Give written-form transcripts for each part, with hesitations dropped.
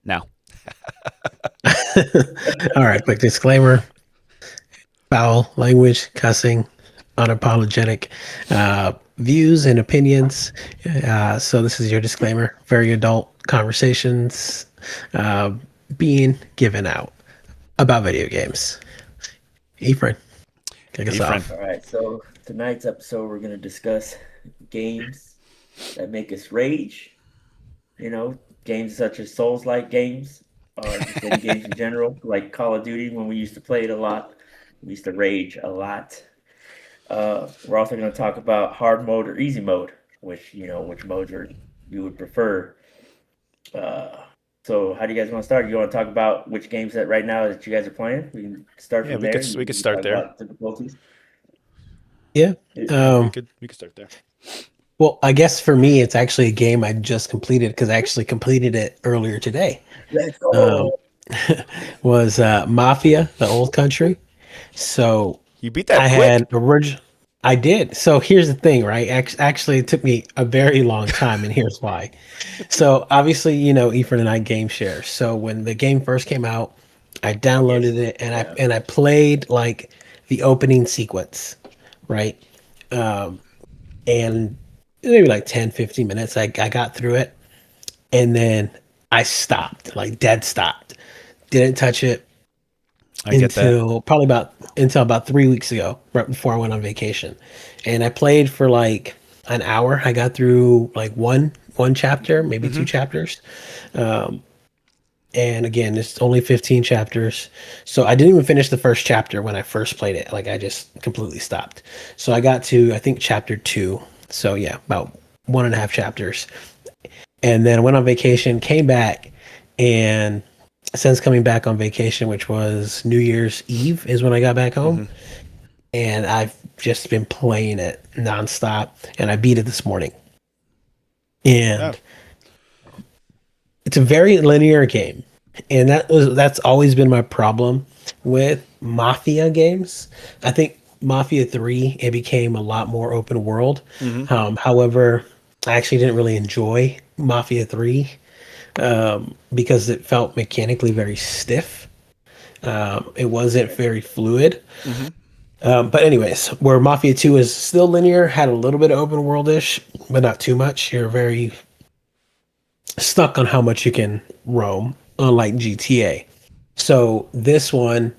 No. All right, quick disclaimer: foul language, cussing, unapologetic views and opinions. So this is your disclaimer. Very adult conversations uh, being given out about video games. Efren, kick us Efren. off. All right, so tonight's episode, we're going to discuss games that make us rage. You know, games such as Souls-like games, or just any games in general, like Call of Duty. When we used to play it a lot, we used to rage a lot. We're also going to talk about hard mode or easy mode, which modes you would prefer. Uh, so, how do you guys want to start? You want to talk about which games that right now that you guys are playing? We can start Yeah, from we there. could And we could we can start talk there. about difficulties. Yeah. Yeah, we Um, could we could start there. well, I guess for me, it's actually a game I just completed because I actually completed it earlier today. Let's Um, go. was Mafia, the old country. So You beat I that quick? had original. I did. So here's the thing, right? Actually, it took me a very long time, and here's why. So obviously, Efren and I game share. So when the game first came out, I downloaded Yes. it and I Yeah. and I played like the opening sequence, right? Um, and maybe like 10, 15 minutes. I got through it, and then I stopped, like dead stopped. Didn't touch it I get that. until about 3 weeks ago, right before I went on vacation. And I played for like an hour. I got through like one chapter, maybe two Hmm. chapters. And again, it's only 15 chapters. So I didn't even finish the first chapter when I first played it. Like I just completely stopped. So I got to I think chapter two. So yeah, about one and a half chapters. And then went on vacation, came back, and since coming back on vacation, which was New Year's Eve, is when I got back home, Hmm. and I've just been playing it nonstop, and I beat it this morning. Oh, And it's a very linear game, and that's always been my problem with Mafia games. I think Mafia 3 it became a lot more open world. hmm. However, I actually didn't really enjoy Mafia 3 because it felt mechanically very stiff. It wasn't very fluid. Hmm. But anyways, where Mafia 2 is still linear, had a little bit of open world-ish, but not too much. You're very stuck on how much you can roam, unlike GTA. So this one,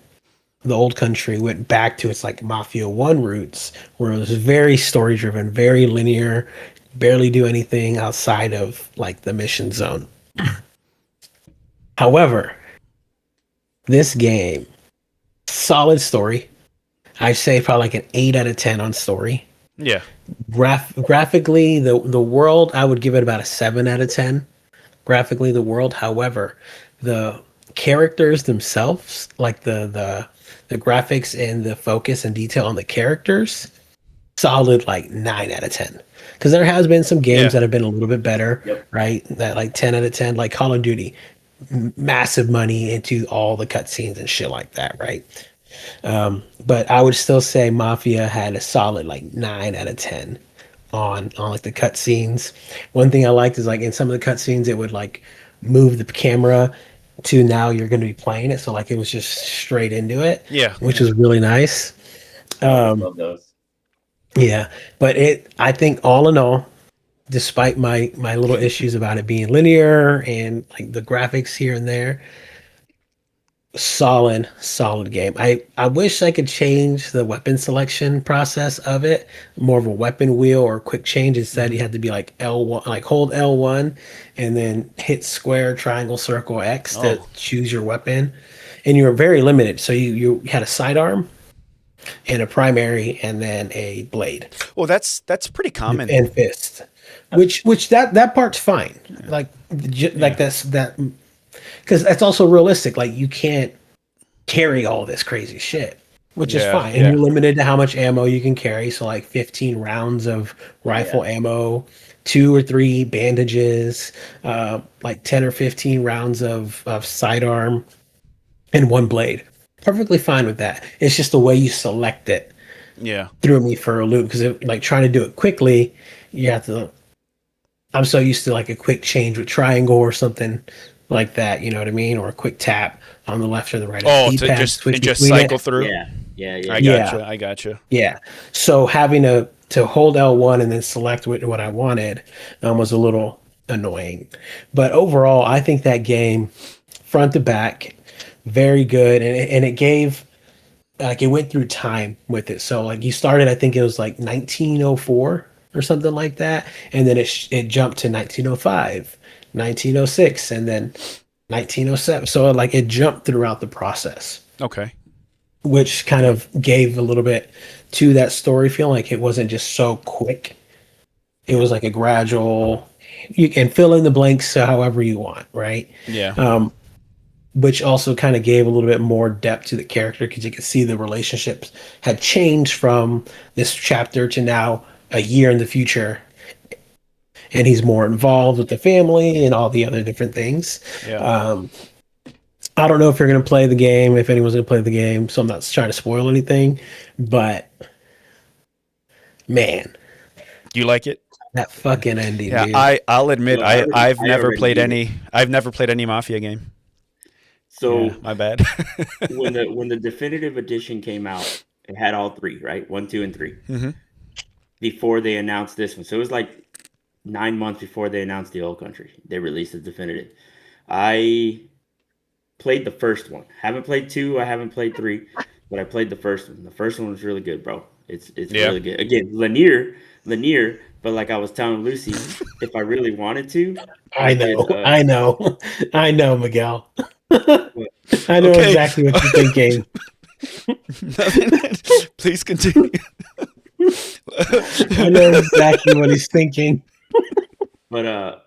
the old country, went back to its like Mafia 1 roots, where it was very story driven, very linear, barely do anything outside of like the mission zone. However, this game, solid story. I say probably like an 8 out of 10 on story. Yeah. Graphically, the world, I would give it about a 7 out of 10. Graphically, the world. However, the characters themselves, like the graphics and the focus and detail on the characters, solid like 9 out of 10. Because there has been some games Yeah. that have been a little bit better, Yep. right? That like 10 out of 10, like Call of Duty, massive money into all the cutscenes and shit like that, right? But I would still say Mafia had a solid like 9 out of 10 on like the cutscenes. One thing I liked is like in some of the cutscenes it would like move the camera to now you're going to be playing it, so like it was just straight into it, Yeah. which was really nice. I always love those. Yeah, but I think all in all, despite my little issues about it being linear and like the graphics here and there, solid game. I wish I could change the weapon selection process of it, more of a weapon wheel or quick change. Instead you Hmm. had to be like L1, like hold L1 and then hit square, triangle, circle, X to Oh, choose your weapon, and you were very limited. So you had a sidearm and a primary and then a blade well, that's pretty common. and fist, which that part's fine. Like like Yeah. that because that's also realistic. Like you can't carry all this crazy shit, which is Yeah. fine. And Yeah. you're limited to how much ammo you can carry. So like 15 rounds of Yeah. rifle ammo, two or three bandages, like 10 or 15 rounds of sidearm, and one blade. Perfectly fine with that. It's just the way you select it Yeah. threw me for a loop because like trying to do it quickly, you have to. I'm so used to like a quick change with triangle or something. like that. You know what I mean? Or a quick tap on the left or the right. Oh, of the to D-pad, just switch and just between it. cycle through. Yeah. I Yeah. gotcha. I gotcha. Yeah. So having to hold L1 and then select what I wanted was a little annoying. But overall, I think that game, front to back, very good, and it gave like it went through time with it. So like you started, I think it was like 1904 or something like that, and then it jumped to 1905, 1906, and then 1907. So like it jumped throughout the process, Okay. which kind of gave a little bit to that story feel. Like it wasn't just so quick. It was like a gradual. You can fill in the blanks however you want, right? Yeah. Which also kind of gave a little bit more depth to the character because you could see the relationships had changed from this chapter to now a year in the future, and he's more involved with the family and all the other different things. Yeah. I don't know if you're going to play the game, if anyone's going to play the game, so I'm not trying to spoil anything, but man, You like it? that fucking ending, Yeah. dude. I'll admit Well, I've I never already played beat any. I've never played any Mafia game. So Yeah, my bad. when the definitive edition came out, it had all three, right? 1, 2, and 3. Mhm. Before they announced this one, so it was like 9 months before they announced the Old Country. They released the definitive. I played the first one. Haven't played 2. I haven't played 3, but I played the first one. The first one was really good, bro. It's Yeah. really good. Again, linear. But like I was telling Lucy, if I really wanted to, I know, I know, Miguel. I know Okay. exactly what you're thinking. Please continue. I know exactly what he's thinking. But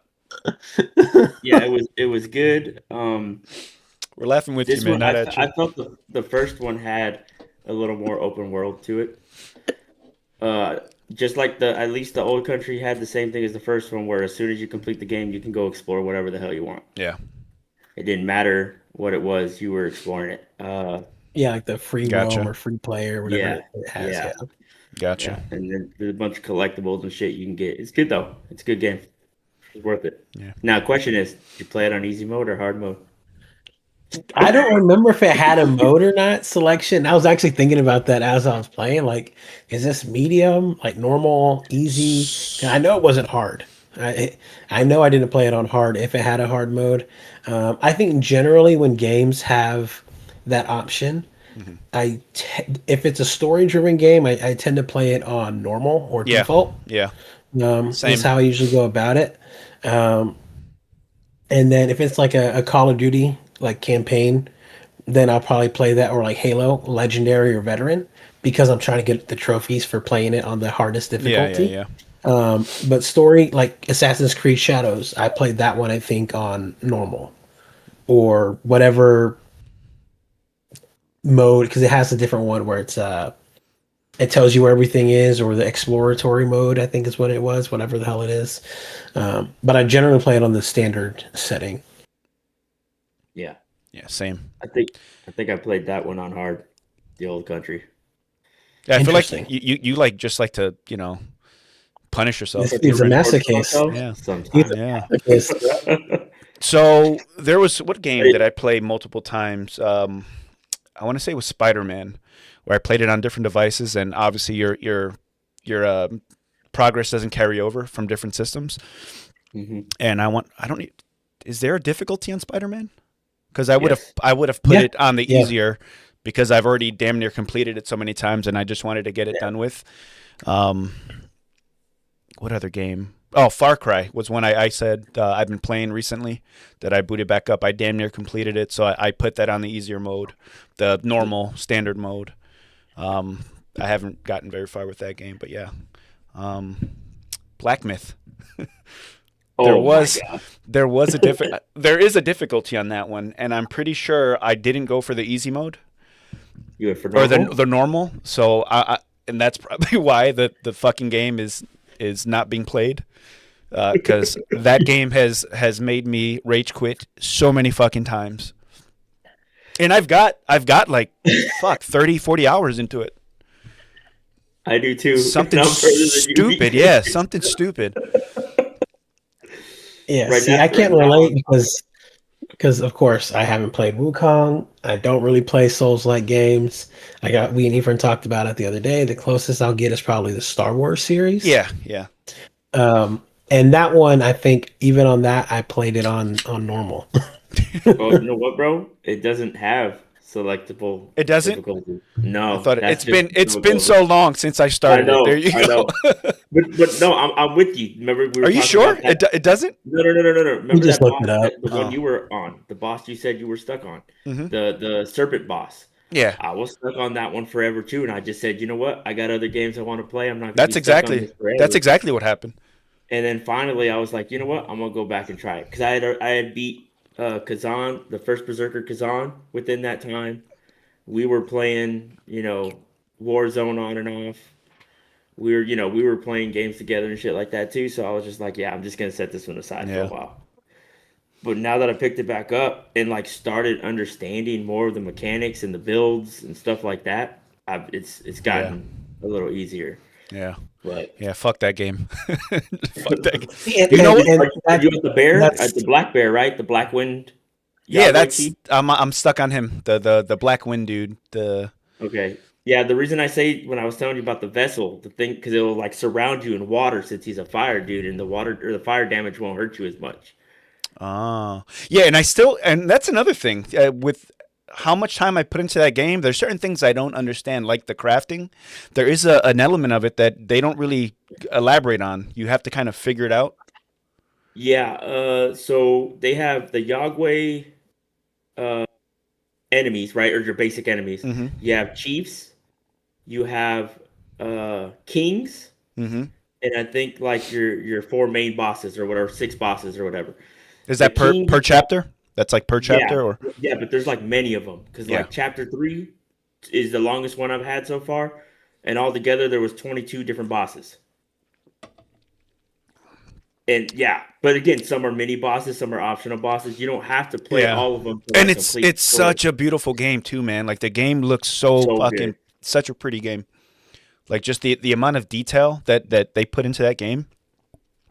yeah, it was good. We're laughing with you, This man, one, not at you. I felt the first one had a little more open world to it. Just like at least the Old Country had the same thing as the first one, where as soon as you complete the game, you can go explore whatever the hell you want. Yeah. It didn't matter what it was, you were exploring it. Yeah, like the free Gotcha. roam or free play or whatever Yeah, it has. yeah. Yeah. Gotcha. And then there's a bunch of collectibles and shit you can get. It's good though. It's a good game. It's worth it. Yeah. Now, question is, did you play it on easy mode or hard mode? I don't remember if it had a mode or not selection. I was actually thinking about that as I was playing. Like, is this medium, like normal, easy? I know it wasn't hard. I know I didn't play it on hard if it had a hard mode. I think generally when games have that option, if it's a story-driven game, I tend to play it on normal or Yeah. default. Yeah. Same. Same. That's how I usually go about it. And then if it's like a Call of Duty like campaign, then I'll probably play that, or like Halo, Legendary or Veteran, because I'm trying to get the trophies for playing it on the hardest Yeah. difficulty. Yeah. But story, like Assassin's Creed Shadows, I played that one, I think, on normal or whatever mode, because it has a different one where it tells you where everything is, or the exploratory mode, I think is what it was, whatever the hell it is. But I generally play it on the standard setting. Yeah, Yeah. Same. I think I played that one on hard, the Old Country. Yeah, I feel like Interesting. you like just like to punish yourself. This dude's a masochist. Yeah. Sometimes. Yeah. Yes. So there was what game did I play multiple times? I want to say it was Spider-Man, where I played it on different devices, and obviously your progress doesn't carry over from different systems. Mhm. And is there a difficulty on Spider-Man? Because I would Yes. have put Yeah. it on the Yeah. easier, because I've already damn near completed it so many times, and I just wanted to get it done with. What other game? Oh, Far Cry was one I said I've been playing recently that I booted back up. I damn near completed it, so I put that on the easier mode, the normal standard mode. I haven't gotten very far with that game, but yeah. Black Myth. There Oh my was God. there is a difficulty on that one, and I'm pretty sure I didn't go for the easy mode You went for or normal? the normal. So and that's probably why the fucking game is not being played, because that game has made me rage quit so many fucking times. And I've got like 30, 40 hours into it. I do too. Something I'm further than you. stupid, yeah, something stupid. Yeah, Right see, now- I can't right now- relate because because of course I haven't played Wukong. I don't really play Souls-like games. We even talked about it the other day. The closest I'll get is probably the Star Wars series. Yeah, yeah. And that one, I think, even on that, I played it on normal. Oh, you know what, bro? It doesn't have selectable It doesn't? difficulty. I No, thought that's it's just been so long since I I started know, it. There you I go. know. But no, I'm with you. Remember we were Are you talking sure? about that. It doesn't? No, no, no, no, no, no. Remember just that looked boss, it up. the one Oh. you were on, the boss you said you were stuck on, Mhm. the serpent boss. Yeah. I was stuck on that one forever too, and I just said, you know what? I got other games I want to play. I'm not gonna That's be stuck on exactly this forever. that's exactly what happened. And then finally, I was like, you know what? I'm gonna go back and try it because I had beat Kazan, the first Berserker Kazan, within that time. We were playing, Warzone on and off. We were playing games together and shit like that too. So I was just like, yeah, I'm just gonna set this one aside for Yeah. a while. But now that I picked it back up and like started understanding more of the mechanics and the builds and stuff like that, it's gotten a little easier. Yeah. But Yeah, fuck that game. Fuck that game. And, You know what? are you at the bear? that's- At the black bear, right? The black wind. Yeah, Yahweh that's chief? I'm stuck on him. The Black Wind dude. Okay. Yeah, the reason I say when I was telling you about the vessel, the thing, because it will like surround you in water since he's a fire dude, and the water or the fire damage won't hurt you as much. Oh. Yeah, and that's another thing with how much time I put into that game. There's certain things I don't understand, like the crafting. There is an element of it that they don't really elaborate on. You have to kind of figure it out. Yeah. So they have the Yahweh enemies, right, or your basic enemies. Mhm. You have chiefs, you have kings, Mhm. and I think like your four main bosses or whatever, six bosses or whatever. Is that The per king- per chapter? That's like per chapter or Yeah, but there's like many of them because Yeah. like chapter 3 is the longest one I've had so far, and altogether there was 22 different bosses. And yeah, but again, some are mini bosses, some are optional bosses. You don't have to play Yeah. all of them. to, and like, it's complete it's the story. such a beautiful game too, man. Like the game looks so So fucking good. such a pretty game. Like just the amount of detail that they put into that game.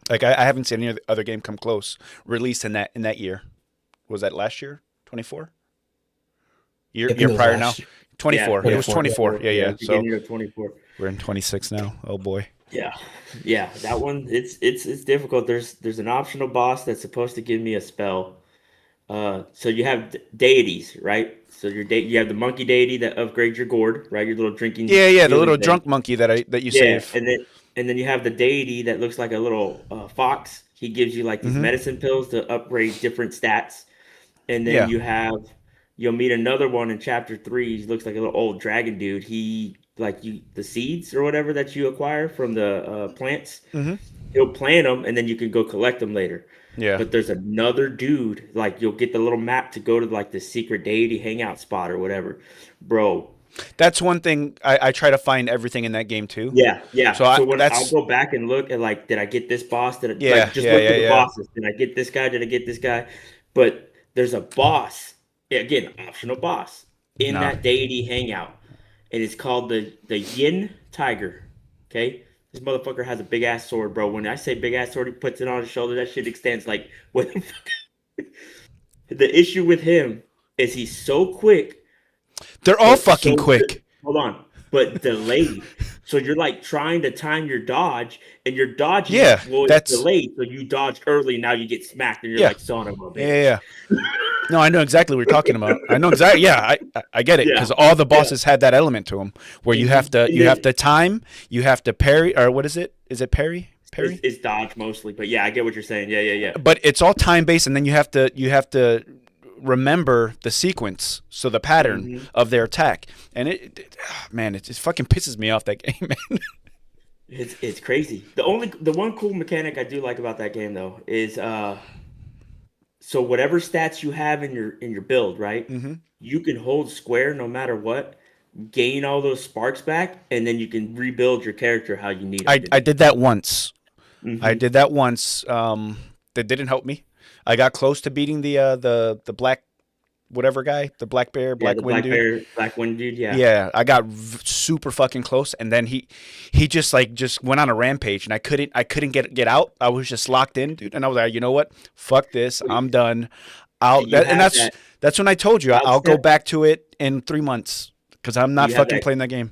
Like I haven't seen any other game come close released in that year. Was that last year? 24? Year I think year it was prior last now? year. 24. Yeah, It was 24. Yeah. So beginning of 24. we're in 26 now. Oh boy. Yeah, that one it's difficult. There's an optional boss that's supposed to give me a spell. So you have deities, right? So you have the monkey deity that upgrades your gourd, right? Your little drinking. Yeah, the healing little thing. drunk monkey that you Yeah, save. and then you have the deity that looks like a little fox. He gives you like these Mhm. medicine pills to upgrade different stats. And then Yeah. you'll meet another one in chapter 3. He looks like a little old dragon dude. He the seeds or whatever that you acquire from the plants. Mhm. He'll plant them and then you can go collect them later. Yeah. But there's another dude, like you'll get the little map to go to like the secret deity hangout spot or whatever. Bro, That's one thing I try to find everything in that game too. yeah. So So when I'll that's go back and look at like, did I get this boss? Did I Yeah, like just yeah, look yeah, at the yeah. bosses? Did I get this guy? Did I get this guy? But there's a boss, again, optional boss in Nah. that deity hangout, and it's called the Yin Tiger. Okay, this motherfucker has a big ass sword, bro. When I say big ass sword, he puts it on his shoulder. That shit extends like what the fuck? The issue with him is he's so quick. they're all but fucking so quick. Hold on, but delayed. So you're like trying to time your dodge, and your dodge Yeah, is that's- delayed. So you dodge early, now you get smacked, and you're Yeah. like, son of a bitch. Yeah. No, I know exactly what you're talking about. I know exactly. Yeah, I get it Yeah. because all the bosses had that element to them where you have to time, you have to parry, or what is it? Is it parry? Parry? It's dodge mostly, but yeah, I get what you're saying. Yeah. But it's all time based, and then you have to remember the sequence, so the pattern Mhm. of their attack, and man, it just fucking pisses me off that game, man. It's crazy. The one cool mechanic I do like about that game though is so whatever stats you have in your build, right? Mhm. You can hold square no matter what, gain all those sparks back, and then you can rebuild your character how you need it. I did that once. Mhm. I did that once. That didn't help me. I got close to beating the black whatever guy, the black bear, black the wind dude. Black Wind dude, yeah. Yeah, I got super fucking close, and then he just went on a rampage, and I couldn't get out. I was just locked in, dude, and I was like, you know what? Fuck this, I'm done. I'll You and have that that's when I told you cloud I'll go step. back to it in 3 months because I'm not You have fucking that. playing that game.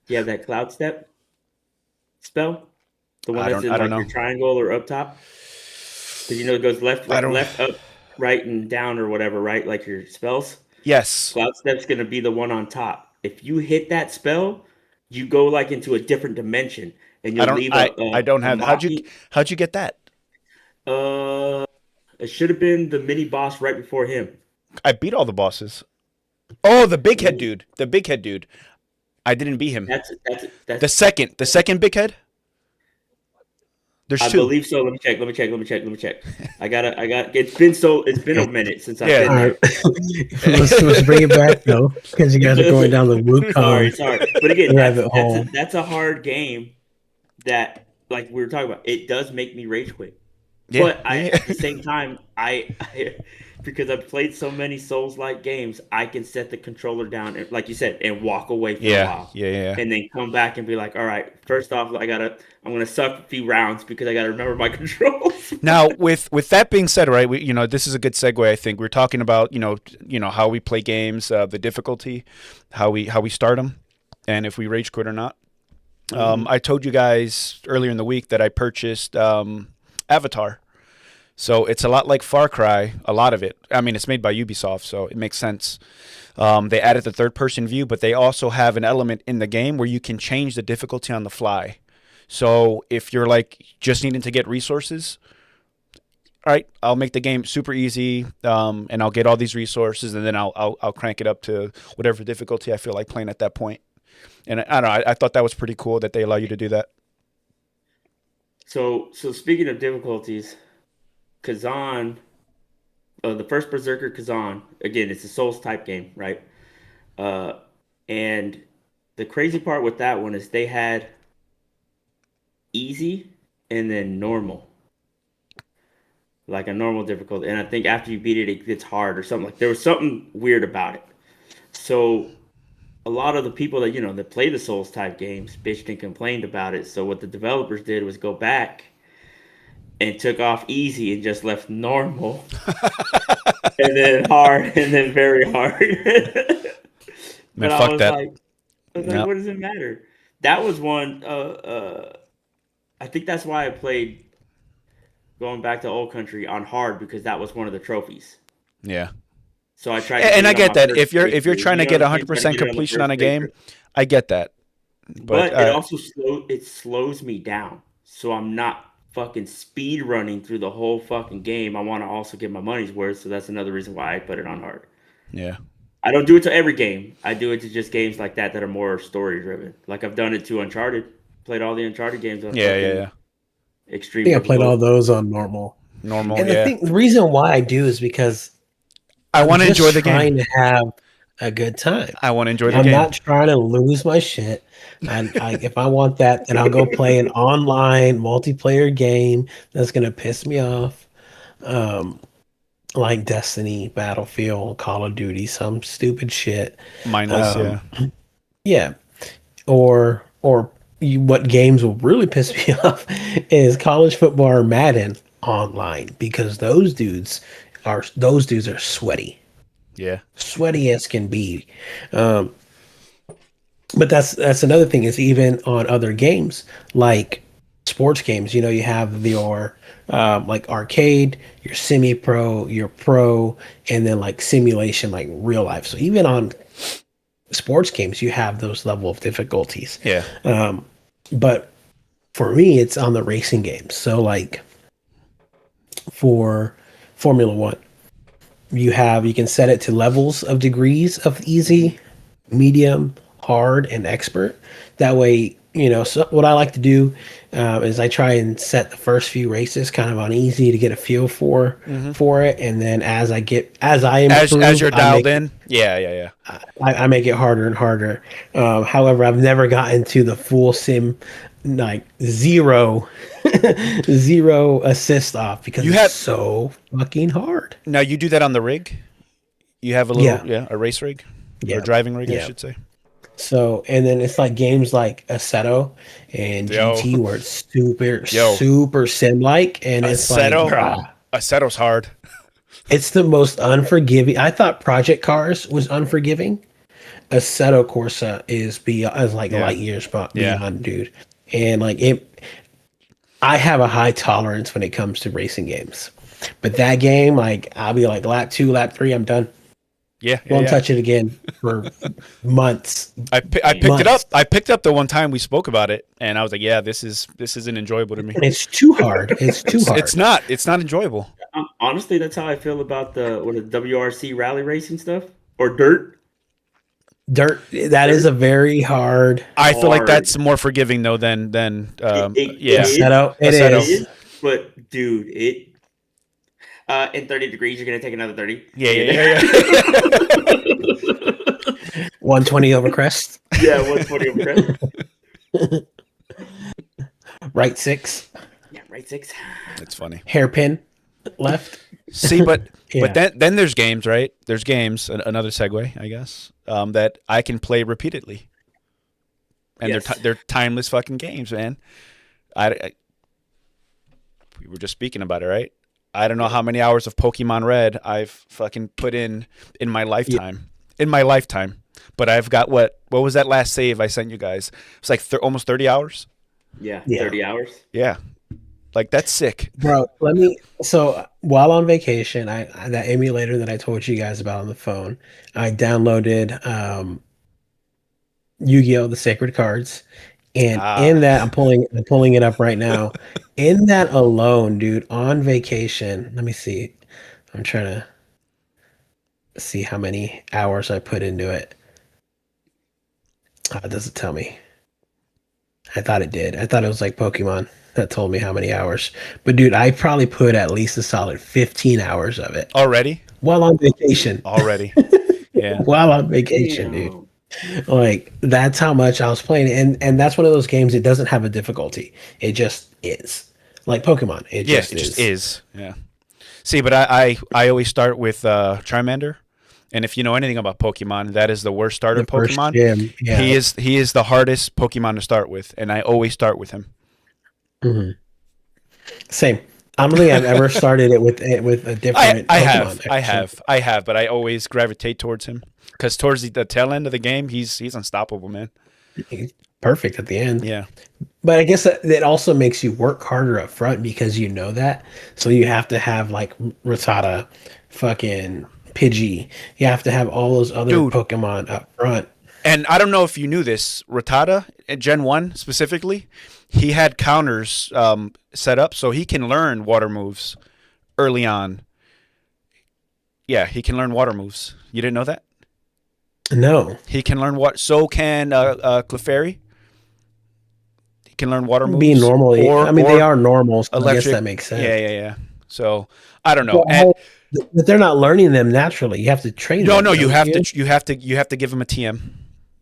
You have that cloud step spell, the one that's I in don't like know. your triangle or up top, because it goes left, I don't. left, up, right, and down or whatever, right? Like your spells. Yes, Cloud step's gonna be the one on top. If you hit that spell, you go like into a different dimension, and I you'll don't. leave I don't a have. Maki. How'd you get that? Uh, it should have been the mini boss right before him. I beat all the bosses. Oh, the big head dude. The big head dude. I didn't beat him. The second big head. There's I two. believe so. Let me check. It's been a minute since I've Yeah. been All there. right, let's bring it back though, because you guys are going down the Wukong Sorry. But again, rabbit hole. that's a hard game that, like we were talking about, it does make me rage quit. Yeah. But at the same time, I because I've played so many Souls-like games, I can set the controller down, and, like you said, and walk away for a while, Yeah. and then come back and be like, all right, first off, I'm gonna suck a few rounds because I gotta remember my controls. Now, with that being said, right, this is a good segue. I think we're talking about how we play games, the difficulty, how we start them, and if we rage quit or not. I told you guys earlier in the week that I purchased Avatar. So it's a lot like Far Cry, a lot of it. I mean, it's made by Ubisoft, so it makes sense. They added the third-person view, but they also have an element in the game where you can change the difficulty on the fly. So if you're like just needing to get resources, all right, I'll make the game super easy, and I'll get all these resources, and then I'll crank it up to whatever difficulty I feel like playing at that point. And I don't know, I thought that was pretty cool that they allow you to do that. So speaking of difficulties, Kazan, the first Berserker Kazan, again, it's a Souls type game, right? And the crazy part with that one is they had easy and then normal, like a normal difficulty. And I think after you beat it, it gets hard or something. Like there was something weird about it. So a lot of the people that play the Souls type games bitched and complained about it. So what the developers did was go back and took off easy and just left normal, and then hard, and then very hard. Man, fuck that. I was like, what does it matter? That was one. I think that's why I played going back to Old Country on hard, because that was one of the trophies. Yeah. So I tried. And I get that if you're trying to get 100% completion on a game, I get that. But it also slows me down, so I'm not fucking speed running through the whole fucking game. I want to also get my money's worth, so that's another reason why I put it on hard. Yeah. I don't do it to every game. I do it to just games like that are more story driven. Like I've done it to Uncharted. Played all the Uncharted games on yeah. Extreme. I think I played all those on normal. And the reason why I do is because I want to enjoy the game. Trying to have a good time. I want to enjoy the game. I'm not trying to lose my shit. And if I want that, then I'll go play an online multiplayer game that's gonna piss me off, like Destiny, Battlefield, Call of Duty, some stupid shit. Mindless, yeah. Or what games will really piss me off is college football or Madden online, because those dudes are sweaty. Yeah, sweaty as can be. But that's another thing, is even on other games like sports games, you have your like arcade, your semi-pro, your pro, and then like simulation, like real life. So even on sports games, you have those level of difficulties. Yeah. But for me, it's on the racing games. So like for Formula One, you can set it to levels of degrees of easy, medium, hard, and expert. That way, so what I like to do is I try and set the first few races kind of on easy to get a feel for it, and then as you're dialed in, yeah, I make it harder and harder. However, I've never gotten to the full sim, like zero assist off, because it's so fucking hard. Now you do that on the rig. You have a race rig, or driving rig, I should say. So, and then it's like games like Assetto and GT, where it's super sim like, and it's Assetto, like Assetto's hard. It's the most unforgiving. I thought Project Cars was unforgiving. Assetto Corsa is like Yeah. light years Yeah. beyond, dude. And like it, I have a high tolerance when it comes to racing games. But that game, like I'll be like lap 2, lap 3, I'm done. Yeah, Won't yeah. touch it again for months. I picked it up. I picked up the one time we spoke about it, and I was like, "Yeah, this isn't enjoyable to me. And it's too hard. It's too hard. It's not. It's not enjoyable." Honestly, that's how I feel about the WRC rally racing stuff or dirt. Dirt. That is a very hard. I feel like Hard. that's more forgiving though than yeah. is. Assetto. It Assetto. is. But dude, in 30 degrees, you're gonna take another 30. Yeah. 120 over crest. Yeah, 120 over crest. Right 6. Yeah, right 6. It's funny. Hairpin left. See, but Yeah. but then there's games, right? There's games. Another segue, I guess, that I can play repeatedly, and Yes. they're timeless fucking games, man. We were just speaking about it, right? I don't know how many hours of Pokemon Red I've fucking put in my lifetime. In my lifetime, but I've got what was that last save I sent you guys? It's like almost 30 hours. Yeah, Yeah. 30 hours. Yeah, like that's sick. Bro, so while on vacation, that emulator that I told you guys about on the phone, I downloaded Yu-Gi-Oh! The Sacred Cards. And in that, I'm pulling it up right now. In that alone, dude, on vacation, let me see. I'm trying to see how many hours I put into it. It doesn't tell me. I thought it did. I thought it was like Pokemon that told me how many hours. But dude, I probably put at least a solid 15 hours of it Already. while on vacation. Yeah. While on vacation, dude. Like that's how much I was playing, and that's one of those games. It doesn't have a difficulty. It just is like Pokemon. It just is. Yeah. See, but I always start with Charmander, and if you know anything about Pokemon, that is the worst starter The first Pokemon. gym, yeah. He is the hardest Pokemon to start with, and I always start with him. Mhm. Same. I don't think I've ever started it with a different. I Pokemon. I have, but I always gravitate towards him because towards the tail end of the game, he's unstoppable, man. He's perfect at the end. Yeah. But I guess it also makes you work harder up front because you know that. So you have to have like Rattata, fucking Pidgey. You have to have all those other Dude. Pokemon up front. And I don't know if you knew this, Rattata, at Gen 1 specifically, he had counters set up so he can learn water moves early on. Yeah, he can learn water moves. You didn't know that? No. He can learn what. So can Clefairy. He can learn water moves. Being normally, they are normal, so I electric. guess that makes sense. Yeah. So I don't know. Well, but they're not learning them naturally. You have to train them. No, you don't have to give him a TM.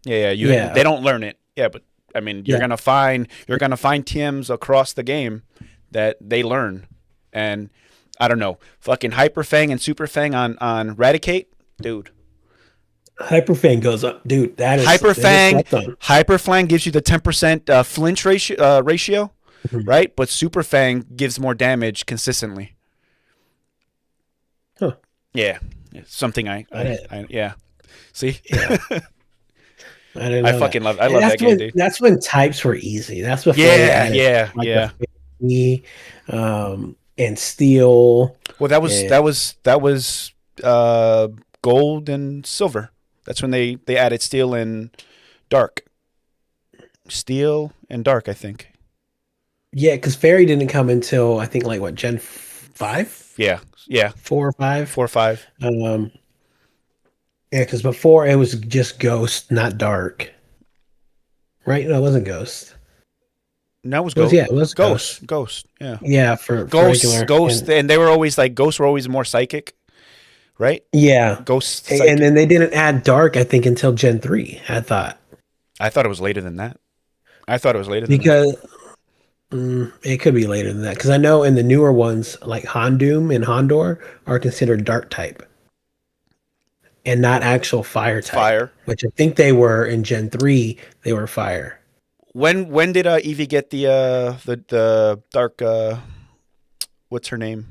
Yeah. They don't learn it. Yeah, but I mean, you're gonna find TMs across the game that they learn, and I don't know, fucking Hyper Fang and Super Fang on Raticate, dude. Hyper Fang goes up, dude. That is Hyper Fang. slept on. Hyper Fang gives you the 10% flinch ratio, right? But Super Fang gives more damage consistently. Huh. Yeah, something I yeah. See, Yeah. I didn't know I fucking that. love that game, dude. That's when types were easy. That's before they added, Yeah. the Fairy, and Steel. Well, that was gold and silver. That's when they added steel and dark. Steel and dark, I think. Yeah, because Fairy didn't come until I think like what Gen 5, Yeah. 4 or 5. 4 or 5. Yeah, because before it was just Ghost, not Dark. Right? No, it wasn't Ghost. No, it was It was, Ghost. it was Ghost. Ghost. Yeah. Yeah, for Ghost. regular. And they were always like ghosts were always more psychic, right? Yeah. Ghosts. And then they didn't add Dark, I think, until Gen 3, I thought. I thought it was later than that. Because it could be later than that. Because I know in the newer ones, like Hondoom and Hondor are considered Dark type. And not actual fire type. Fire. Which I think they were in Gen 3, they were fire. When did Eevee get the dark what's her name?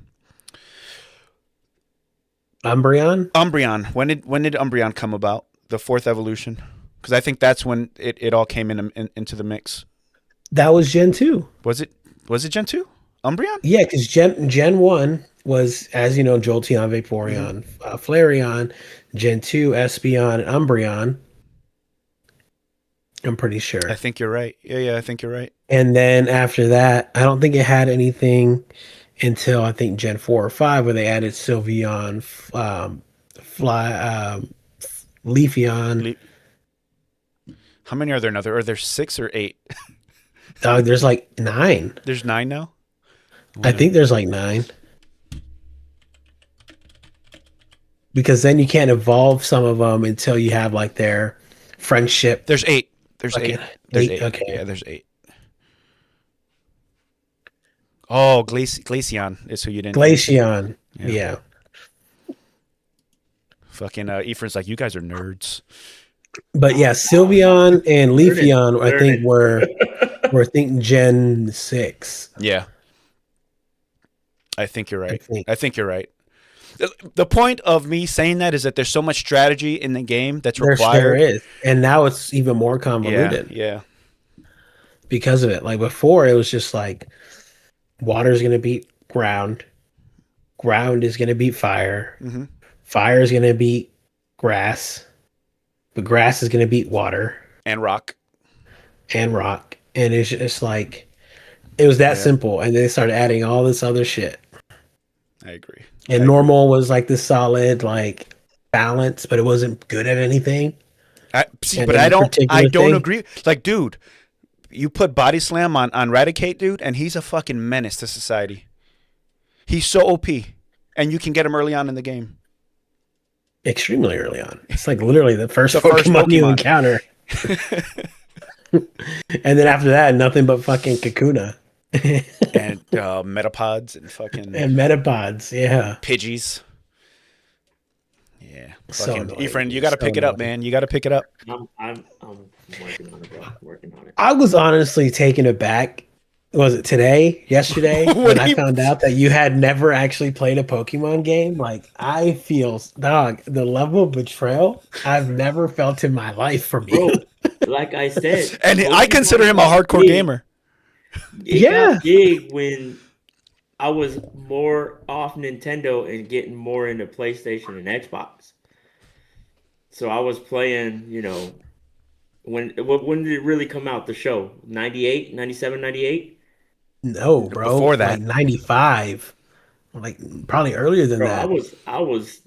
Umbreon. Umbreon. When did Umbreon come about? The fourth evolution? Because I think that's when it all came into the mix. That was Gen 2. Was it Gen 2? Umbreon? Yeah, because Gen 1 was, as you know, Jolteon, Vaporeon, Flareon. Gen 2, Espeon, and Umbreon. I'm pretty sure. I think you're right. Yeah, I think you're right. And then after that, I don't think it had anything until I think Gen 4 or 5 where they added Sylveon, Leafeon. How many are there now? Are there 6 or 8? There's like 9. There's 9 now? I think there's like 9. Because then you can't evolve some of them until you have like their friendship. There's 8. There's 8. There's 8. Okay. Yeah, there's 8. Oh, Glaceon is who you didn't. Glaceon. Yeah. Fucking Ephraim's like, you guys are nerds. But yeah, Sylveon and Leafeon, I think were Gen 6. Yeah. I think you're right. I think you're right. The point of me saying that is that there's so much strategy in the game that's required. There is. And now it's even more convoluted. Yeah. Because of it. Like before, it was just like water's going to beat ground. Ground is going to beat fire. Mm-hmm. Fire is going to beat grass. But grass is going to beat water. And rock. And it's just like, it was that simple. And they started adding all this other shit. I agree. And normal was like the solid, like balance, but it wasn't good at anything. I don't agree. Like, dude, you put Body Slam on Raticate, dude, and he's a fucking menace to society. He's so OP, and you can get him early on in the game. Extremely early on. It's like literally the first Pokemon you encounter. And then after that, nothing but fucking Kakuna. And Metapods and fucking... And Metapods, yeah. Pidgeys. Yeah. So Ephraim, you got to pick it up, man. You got to pick it up. I'm working on it, bro. Working on it. I was honestly taken aback. Was it today? Yesterday? when I found out that you had never actually played a Pokemon game? Like, I feel, dog, the level of betrayal I've never felt in my life from you. Bro, like I said. And I consider him a hardcore gamer. It got big when I was more off Nintendo and getting more into PlayStation and Xbox. So I was playing, when did it really come out, the show? 98, 97, 98? No, bro. Before that. Like 95. Like probably earlier than that. I was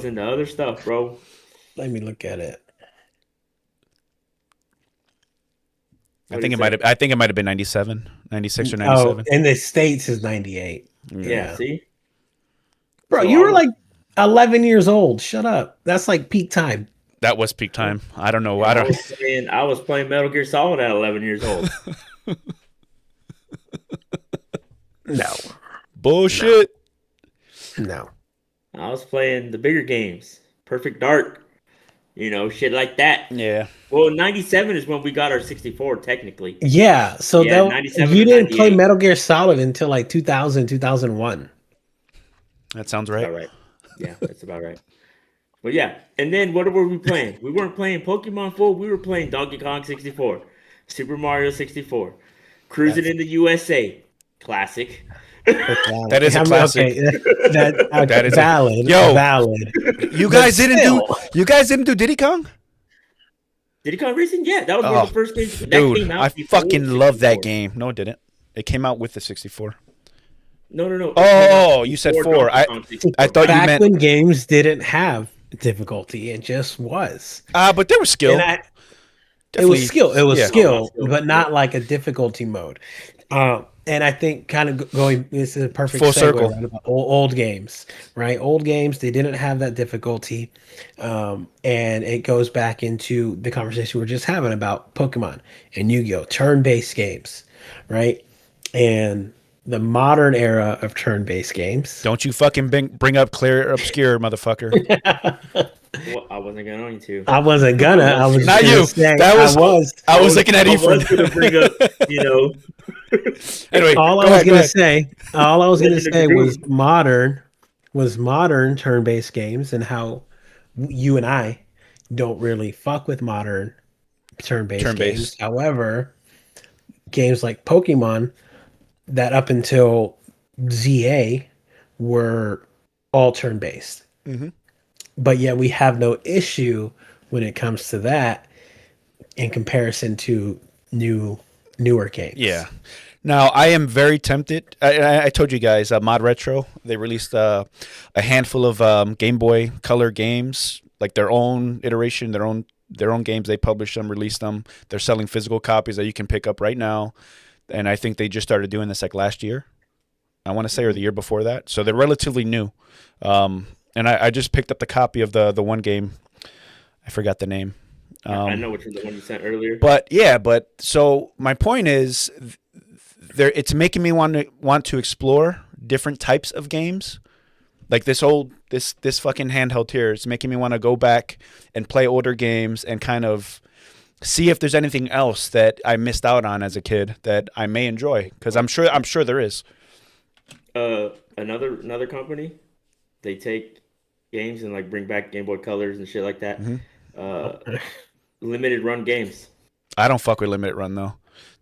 into other stuff, bro. Let me look at it. I think it might have been 97, 96 or 97. Oh, in the States is 98. Yeah, see? Bro, you were like 11 years old. Shut up. That's like peak time. That was peak time. I don't know. I was playing Metal Gear Solid at 11 years old. No. Bullshit. No. I was playing the bigger games. Perfect Dark. Shit like that. Yeah. Well, 97 is when we got our 64, technically. Yeah. So you didn't play Metal Gear Solid until like 2000, 2001. That sounds right. All right. Yeah, that's about right. But yeah, and then what were we playing? We weren't playing Pokemon Full. We were playing Donkey Kong 64, Super Mario 64, Cruising in the USA, classic. That is a classic. Okay, that is valid. Valid. You guys didn't do Diddy Kong? Diddy Kong Racing? Yeah, that was one of the first games. Dude, I fucking love that game. No, it didn't. It came out with the 64. No. Oh, you said 4. I thought you meant when games didn't have difficulty. It just was. But there was skill. It was skill. It was skill, but not like a difficulty mode. And I think kind of this is a perfect full segue, circle. Right, about old games, right? Old games, they didn't have that difficulty. And it goes back into the conversation we were just having about Pokemon and Yu-Gi-Oh! Turn-based games, right? And the modern era of turn-based games. Don't you fucking bring up Clear Obscure, motherfucker. Well, I wasn't going to. I wasn't gonna. I was not you. I was looking at Ephraim. Bring up, Anyway, all I was gonna say was modern was modern turn-based games and how you and I don't really fuck with modern turn-based Turn games. based. However, games like Pokemon that up until ZA were all turn-based. Hmm. But yet we have no issue when it comes to that in comparison to newer games. Yeah. Now I am very tempted. I told you guys, Mod Retro. They released a handful of Game Boy Color games, like their own iteration, their own games. They published them, released them. They're selling physical copies that you can pick up right now. And I think they just started doing this like last year. I want to say, or the year before that. So they're relatively new. And I just picked up the copy of the one game. I forgot the name. I know which was the one you sent earlier. But yeah, but so my point is, there it's making me want to explore different types of games. Like this fucking handheld here, it's making me want to go back and play older games and kind of see if there's anything else that I missed out on as a kid that I may enjoy, because I'm sure there is. Another company, they take games and like bring back Game Boy Colors and shit like that. Uh, limited run games. I don't fuck with limited run though.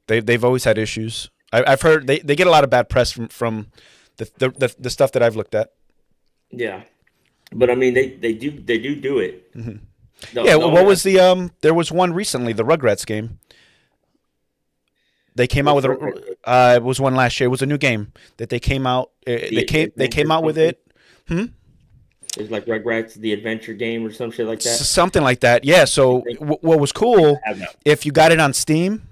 They've always had issues. I've heard they get a lot of bad press from the stuff that I've looked at. Yeah, but I mean they do it. Yeah, what was there was one recently, the Rugrats game. They came out with it was one last year. It was a new game that they came out. They came out with it. It's like Rugrats, the adventure game or some shit like that. Something like that. Yeah. So what was cool, I have that. if you got it on Steam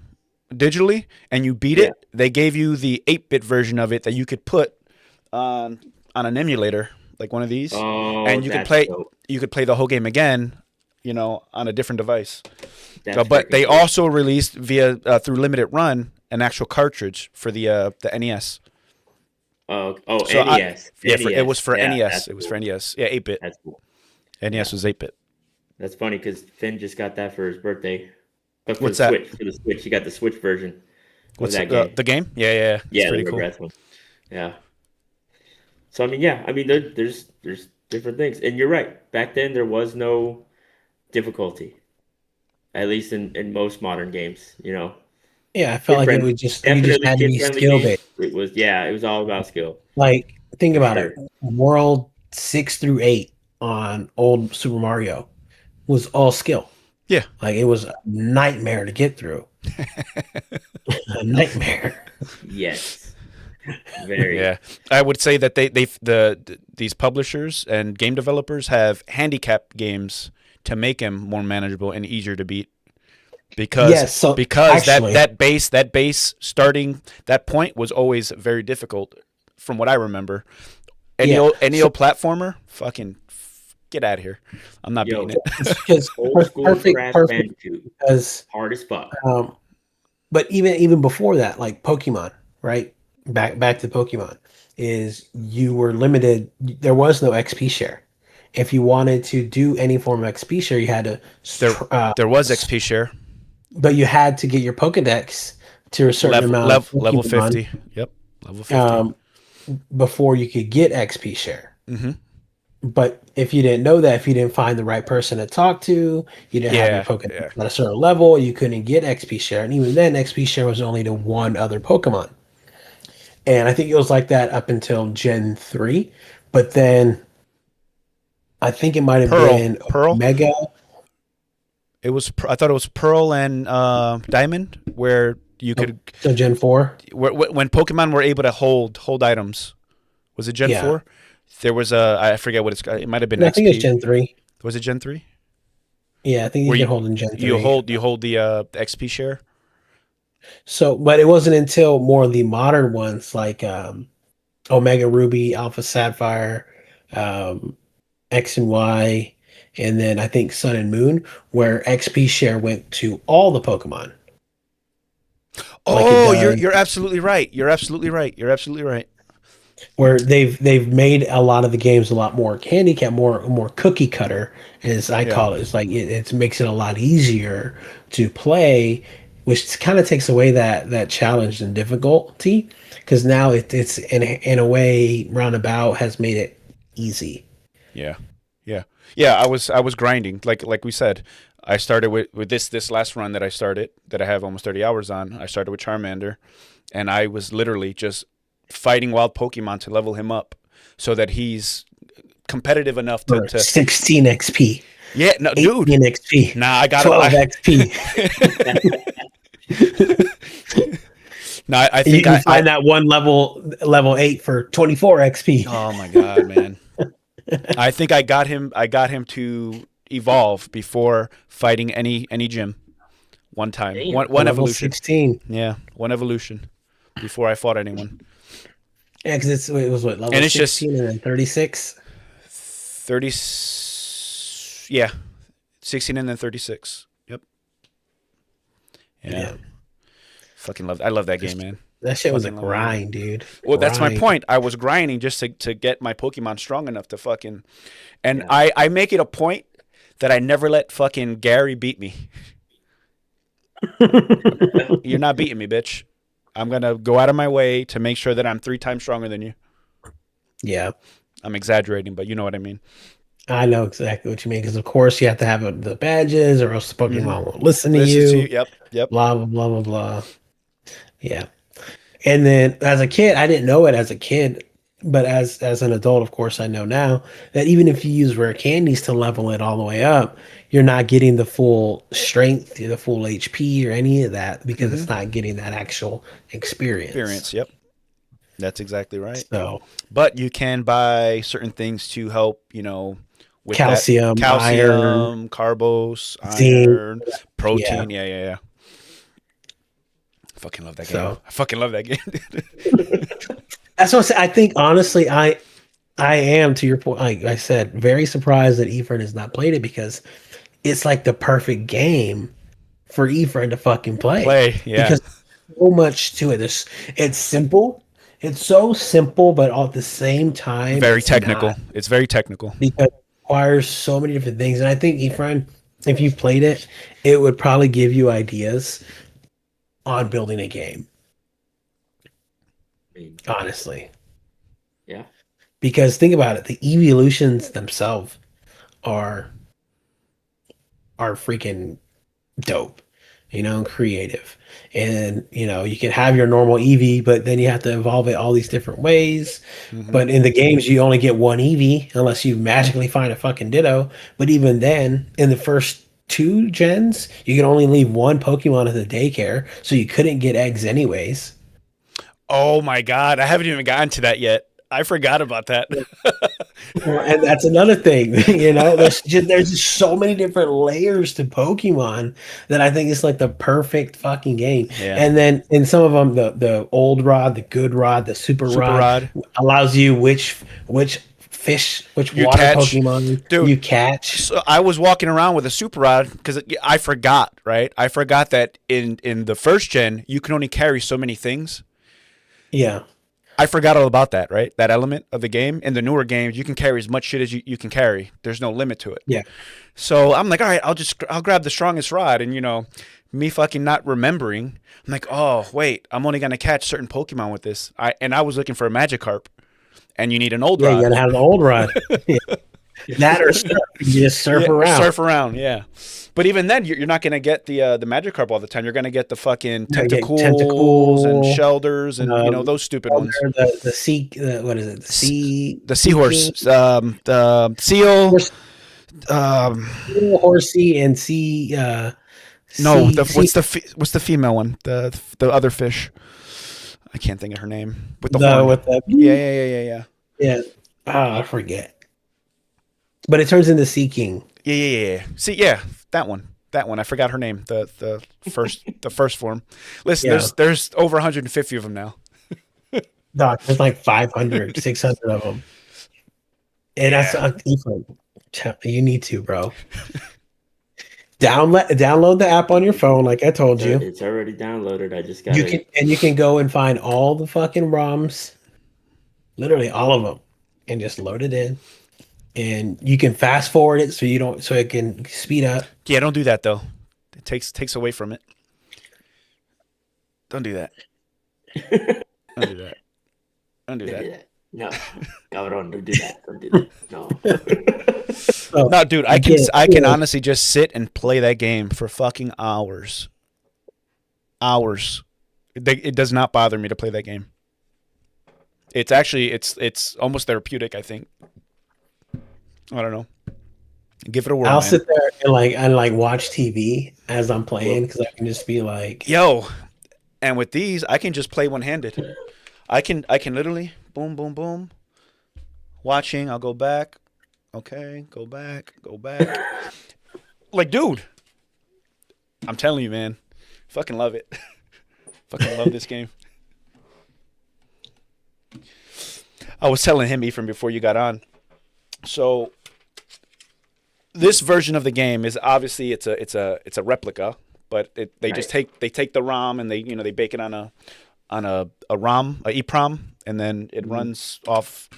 digitally and you beat Yeah. it, they gave you the 8-bit version of it that you could put on an emulator, like one of these, Oh, and you could that's play. dope. You could play the whole game again, on a different device. That's But they freaking cool. also released via through Limited Run an actual cartridge for the NES. Oh, So NES. Yeah, it was for Yeah, NES. that's It was cool. for NES. Yeah, 8-bit. That's cool. NES was 8-bit. That's funny because Finn just got that for his birthday. But What's the that? Switch, for the Switch, he got the Switch version of What's that game. the game? Yeah, yeah, it's Yeah, the pretty cool. Rugrats one. Yeah. So I mean, yeah, I mean there's different things, and you're right. Back then there was no difficulty, at least in most modern games. Yeah, I felt like it Kid-friendly, would you just definitely had to be kid-friendly skill games. based. It was all about skill Like think for about sure. it. World 6 through 8 on old Super Mario was all skill. Yeah. Like it was a nightmare to get through. A nightmare. Yes, very. Yeah, I would say that these publishers and game developers have handicapped games to make them more manageable and easier to beat, because Yes, so because actually, that base starting that point was always very difficult, from what I remember. yeah. Any old platformer, fucking get out of here. I'm not Yo, beating it. Because old school Crash perfect Bandicoot, because hard as fuck. but even before that, like Pokemon, right? Back to Pokemon, is you were limited. There was no XP share. If you wanted to do any form of XP share, you had to, There was XP share, but you had to get your Pokedex to a certain amount of level Pokemon, 50. Yep, level 50. Before you could get XP share. Hmm. But if you didn't know that, if you didn't find the right person to talk to, you didn't have your Pokedex at a certain level, you couldn't get XP share. And even then, XP share was only to one other Pokemon. And I think it was like that up until Gen 3. But then I think it might have been Pearl. Omega. I thought it was Pearl and Diamond, where you could So Gen 4. when Pokemon were able to hold items. Was it Gen Yeah. 4? There was I forget what it's. It might have been No, I XP. think it's Gen 3. Was it Gen 3? Yeah, I think you Where can hold in Gen 3. You hold the XP share. So, but it wasn't until more of the modern ones like Omega Ruby, Alpha Sapphire, X and Y, and then I think Sun and Moon, where XP share went to all the Pokemon. Like it Oh, does. you're absolutely right. You're absolutely right. You're absolutely right. Where they've made a lot of the games a lot more handicap, more cookie cutter, as I Yeah. call it. It's like it makes it a lot easier to play, which kind of takes away that challenge and difficulty, because now it's in a way roundabout has made it easy. Yeah, yeah. I was grinding like we said. I started with this last run that I started that I have almost 30 hours on. I started with Charmander, and I was literally just fighting wild Pokemon to level him up so that he's competitive enough For to 16 XP, yeah, no, 18 dude. XP, Nah, I got 12 it. XP. No, I And you think can find that one level 8 for 24 XP. oh my god, man. I think I got him. I got him to evolve before fighting any gym. One time, Damn. one Level evolution. 16. Yeah, one evolution before I fought anyone. Yeah, because it was what, level And it's just 16 and then 36? 30. Yeah, 16 and then 36. Yep. Yeah. Fucking love. I love that game, man. That shit was a Fucking love grind, dude. Well, that's my Grind. point. I was grinding just to get my Pokemon strong enough to fucking, and Yeah. I make it a point that I never let fucking Gary beat me. You're not beating me, bitch. I'm gonna go out of my way to make sure that I'm 3 times stronger than you. Yeah, I'm exaggerating, but you know what I mean. I know exactly what you mean. Because of course you have to have the badges, or else the Pokemon won't listen to Listen you. to you. Yep. Yep. Blah blah blah blah blah. Yeah. And then as a kid, I didn't know it as a kid, but as an adult, of course, I know now that even if you use rare candies to level it all the way up, you're not getting the full strength, the full HP, or any of that because it's not getting that actual Experience. Yep. That's exactly right. So But you can buy certain things to help, you know, with calcium, that iron, calcium, carbos, zinc. iron, protein. Yeah. Fucking love that game. So- I fucking love that game. That's what I'm saying. I think honestly, I am, to your point, like I said, very surprised that Efren has not played it because it's like the perfect game for Efren to fucking play. Yeah. Because so much to it. It's simple. It's so simple, but all at the same time, Very it's technical. not, It's very technical. because it requires so many different things. And I think Efren, if you played it, it would probably give you ideas on building a game. I mean, Honestly. yeah. Because think about it, the evolutions themselves are freaking dope, creative. And you can have your normal Eevee, but then you have to evolve it all these different ways. Mhm. But in the games, you only get one Eevee unless you magically find a fucking Ditto. But even then, in the first 2 gens, you can only leave one Pokemon at the daycare, so you couldn't get eggs anyways. Oh my god, I haven't even gotten to that yet. I forgot about that. And that's another thing, there's just so many different layers to Pokemon that I think it's like the perfect fucking game. Yeah. And then in some of them, the old rod, the good rod, the super rod allows you which fish, which You water catch. Pokemon Dude. you catch. So I was walking around with a super rod because I forgot, right? I forgot that in the first gen you can only carry so many things. Yeah. I forgot all about that, right? That element of the game. In the newer games, you can carry as much shit as you can carry. There's no limit to it. Yeah. So I'm like, all right, I'll grab the strongest rod, and me fucking not remembering. I'm like, oh wait, I'm only gonna catch certain Pokemon with this. I was looking for a Magikarp, and you need an old Yeah, rod. you gotta have the old rod. Yeah. That or surf. You just surf around. Surf around, yeah. But even then, you're not gonna get the Magikarp all the time. You're gonna get the fucking You get Tentacools and Tentacool, Shelders and those stupid ones. the sea, what is it? The seahorse, the seal. Horse- Um, Horsey and sea. no, sea, what's the female one? The other fish. I can't think of her name. With the horn. with the Yeah. yeah. Oh, I forget. But it turns into Sea King. Yeah. See, yeah, that one. I forgot her name. The first form. Listen, Yeah. there's over 150 of them now. Doc, there's like 500, 600 of them. And that's you need to, bro. Download the app on your phone, like I told you. It's already downloaded. I just got You can go and find all the fucking ROMs, literally all of them, and just load it in. And you can fast forward it so it can speed up. Yeah, don't do that though. It takes away from it. Don't do that. Don't do that. No, cabrón, don't do that. Don't do that. No. So, No, dude, again, I can honestly just sit and play that game for fucking hours. Hours. It does not bother me to play that game. It's actually it's almost therapeutic, I think. I don't know. Give it a whirl, I'll man. sit there and like watch TV as I'm playing because I can just be like, Yo, and with these, I can just play one-handed. I can literally boom, boom, boom. Watching, I'll go back. Okay, go back. Like, dude, I'm telling you, man, fucking love it. Fucking love this game. I was telling him, Ephraim, before you got on. So this version of the game is obviously it's a replica, but they just take the ROM and they bake it on a ROM, a EEPROM, and then it runs off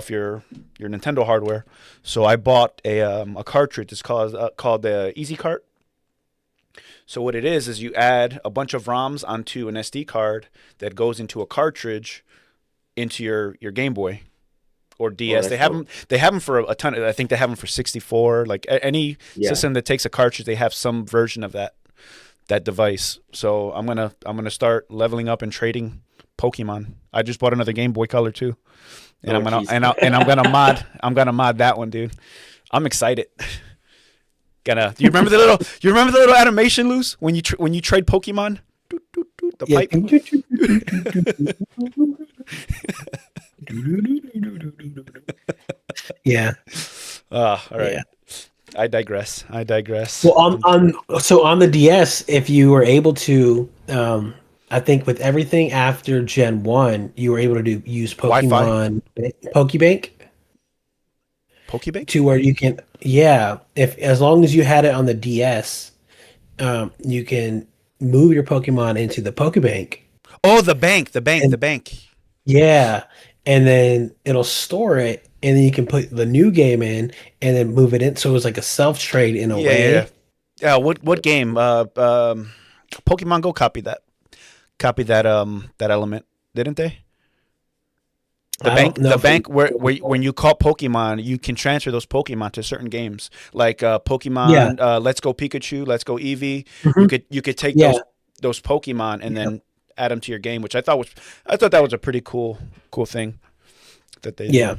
your Nintendo hardware. So I bought a cartridge. It's called the Easy Cart. So what it is you add a bunch of ROMs onto an SD card that goes into a cartridge into your Game Boy or DS. They have them for a ton. I think they have them for 64. Like any system that takes a cartridge, they have some version of that device. So I'm gonna start leveling up and trading Pokemon. I just bought another Game Boy Color too, and I'm gonna mod that one, dude. I'm excited. Do you remember the little animation, Luz, when you trade Pokemon? The pipe. Yeah. All right. Yeah. I digress. Well, on the DS, if you were able to, I think with everything after Gen 1, you were able to use Pokemon Pokebank. Pokebank? To where you can, if as long as you had it on the DS, you can move your Pokemon into the Pokebank. Oh, the bank. Yeah, and then it'll store it, and then you can put the new game in, and then move it in. So it was like a self trade in a way. Yeah. What game? Pokemon Go copied that element, didn't they? The bank where when you call Pokemon, you can transfer those Pokemon to certain games, like Pokemon. Let's Go Pikachu, Let's Go Eevee. Mm-hmm. You could take those Pokemon and then add them to your game, which I thought that was a pretty cool thing that they did.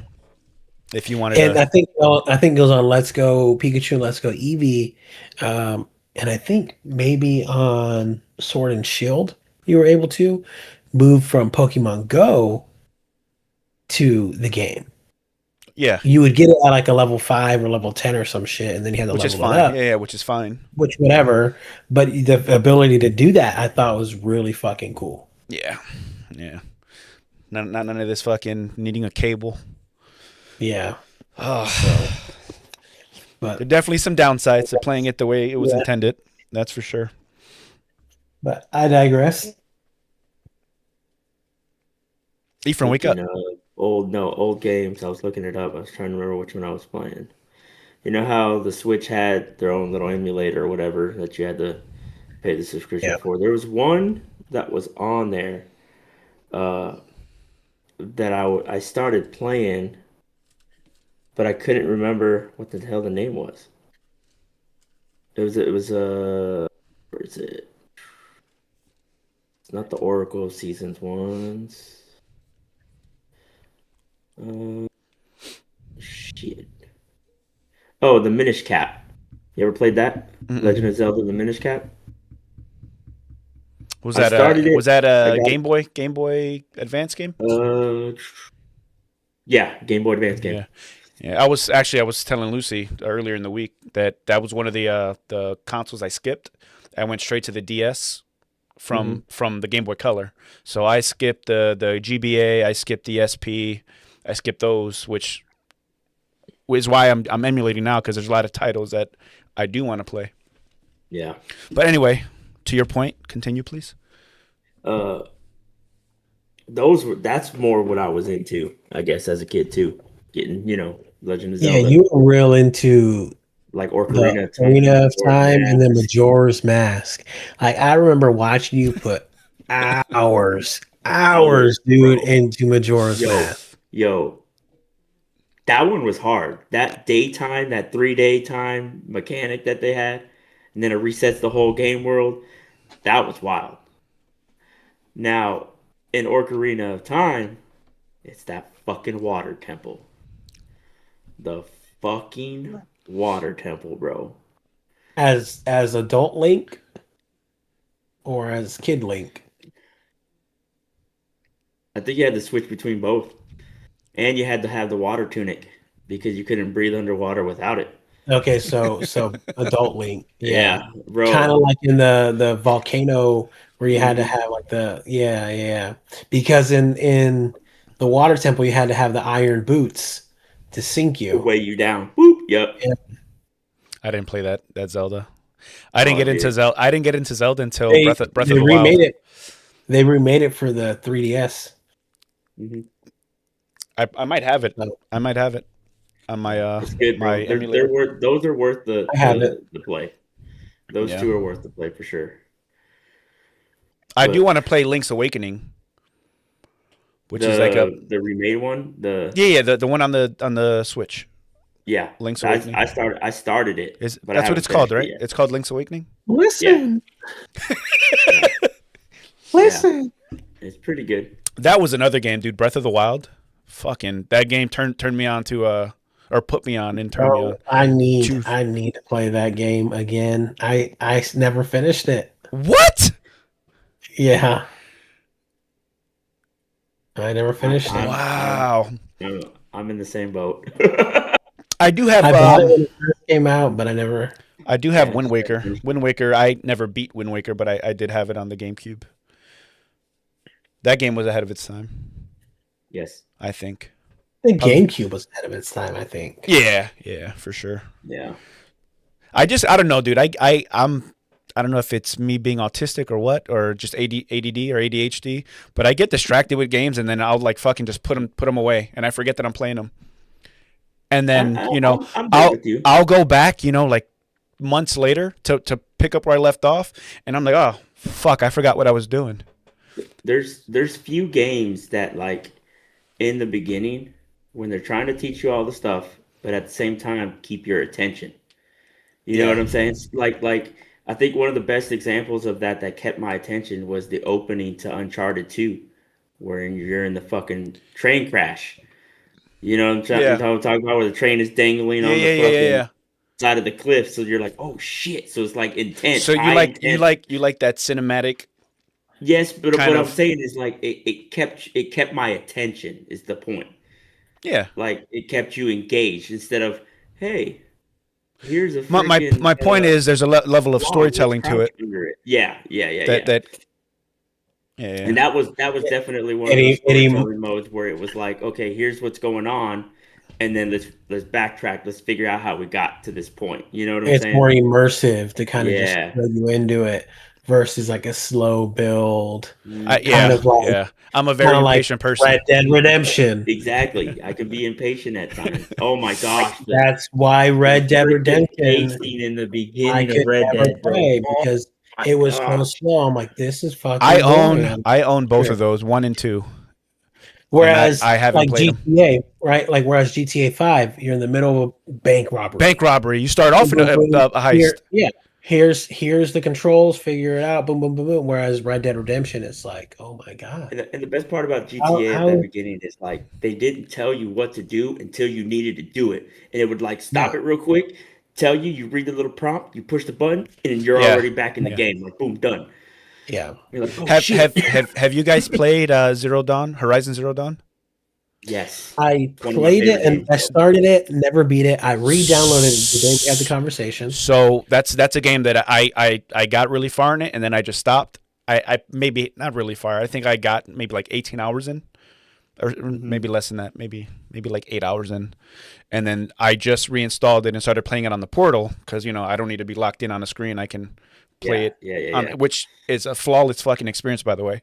If you wanted, and I think it goes on Let's Go Pikachu and Let's Go Eevee, and I think maybe on Sword and Shield you were able to move from Pokemon Go to the game. Yeah, you would get it at like a level 5 or level 10 or some shit, and then you had to level it up. Yeah, which is fine. Which whatever, but the ability to do that, I thought was really fucking cool. Yeah. Not none of this fucking needing a cable. Yeah. Oh. But there are definitely some downsides to playing it the way it was intended. That's for sure. But I digress. Ephraim, wake up. Old games. I was looking it up. I was trying to remember which one I was playing. You know how the Switch had their own little emulator or whatever that you had to pay the subscription for? There was one that was on there that I started playing, but I couldn't remember what the hell the name was. It was where is it? It's not the Oracle of Seasons ones. Shit. Oh, the Minish Cap. You ever played that? Legend of Zelda: The Minish Cap. Was that a Game Boy Advance game? Yeah, Game Boy Advance game. Yeah. I was telling Lucy earlier in the week that was one of the consoles I skipped. I went straight to the DS from the Game Boy Color. So I skipped the GBA, I skipped the SP, I skipped those, which is why I'm emulating now, because there's a lot of titles that I do want to play. Yeah. But anyway, to your point, continue, please. That's more what I was into, I guess, as a kid too. Getting, Legend of Zelda. Yeah, you were real into like Ocarina of Time and then Majora's Mask. Like, I remember watching you put hours, dude, into Majora's Mask. Yo, that one was hard. That daytime, that 3 day time mechanic that they had, and then it resets the whole game world. That was wild. Now, in Ocarina of Time, it's that fucking water temple. The fucking water temple, bro. As adult Link or as kid Link? I think you had to switch between both. And you had to have the water tunic because you couldn't breathe underwater without it. Okay, so adult Link, yeah, Yeah, bro. kind of like in the volcano where you had to Mhm. have like yeah, because in the water temple you had to have the iron boots to sink To you. weigh you down. Whoop. Yep. Yeah. I didn't play that Zelda. I didn't Oh, get into dude. Zelda. I didn't get into Zelda until They Breath of they the remade Wild. it. They remade it for the 3DS. Mhm. I might have it. So I might have it on my It's good, my bro. They're emulator. worth. Those are worth I have it. the play. Those Yeah. two are worth the play for sure. I do But want to play Link's Awakening, which is like a the remade one, yeah, the one on the Switch. yeah, Link's I Awakening. started it, Is but I that's what haven't it's called, finished right? it yet. It's called Link's Awakening. Listen, Yeah, listen. it's pretty good. That was another game, dude. Breath of the Wild. Fucking that game turned me on to or put me on and turned me on. Bro, I To need to play that game again. I never finished it. what? Yeah, I never I, finished it. Wow. I'm in the same boat. I do have I bought it when it first came out, but I never. I do have Yeah, Wind Waker. Wind Waker. I never beat Wind Waker, but I did have it on the GameCube. That game was ahead of its time, Yes. I think. The Probably- GameCube was ahead of its time, I think. Yeah, for sure. Yeah. I don't know, dude. I don't know if it's me being autistic or what, or just ADD or ADHD, but I get distracted with games and then I'll like fucking just put them away and I forget that I'm playing them. And then, I'm good with you. I'll go back, like months later to pick up where I left off and I'm like, "Oh, fuck, I forgot what I was doing." There's few games that like in the beginning when they're trying to teach you all the stuff, but at the same time keep your attention. You know Yeah. what I'm saying? It's like I think one of the best examples of that kept my attention was the opening to Uncharted 2, where you're in the fucking train crash. You know what Yeah. I'm talking about, where the train is dangling Yeah, on yeah, the yeah, fucking yeah. side of the cliff, so you're like, oh shit! So it's like intense. So you high like intense. you like that cinematic Yes, but kind what I'm of saying is like it kept my attention is the point. yeah. Like it kept you engaged instead of, hey, here's a My freaking point is there's a level of log, let's storytelling to crouch it under it. Yeah. that yeah. And that was definitely one of Any- those any- storytelling modes where it was like, okay, here's what's going on, and then let's backtrack, let's figure out how we got to this point. You know what I'm It's saying? more immersive to kind of just Yeah. throw you into it versus like a slow build. Mm, Yeah, of like- yeah. I'm a very Kind of like impatient person. Red Dead Redemption. exactly. I can be impatient at times. Oh my gosh. That's why Red Dead freaking Redemption pacing in the I beginning could of Red never Dead, bro. play Oh because my it was so gosh. slow. I'm like, this is fucking I boring. own both Sure. of those, 1 and 2. Whereas I haven't like played 'em. GTA, right? Like whereas GTA 5, you're in the middle of a bank robbery. Bank robbery. You start off in a heist. Here- here's the controls, figure it out, boom, boom, boom, boom. Whereas Red Dead Redemption is like, oh my god. And the best part about GTA How- at the beginning is like they didn't tell you what to do until you needed to do it, and it would like stop No. it real quick, tell you, you read the little prompt, you push the button, and then you're Yeah. already back in the Yeah. game. Like boom, done. Yeah. You're like, oh Have, shit. have you guys played Horizon Zero Dawn? Yes. I One of my played it favorite and games, I bro. started it, never beat it. I re-downloaded it the day we had the conversation. So that's a game that I got really far in it and then I just stopped. I maybe not really far. I think I got maybe like 18 hours in, or maybe less than that. Maybe like 8 hours in, and then I just reinstalled it and started playing it on the Portal because I don't need to be locked in on a screen. I can play it Yeah. on, which is a flawless fucking experience, by the way.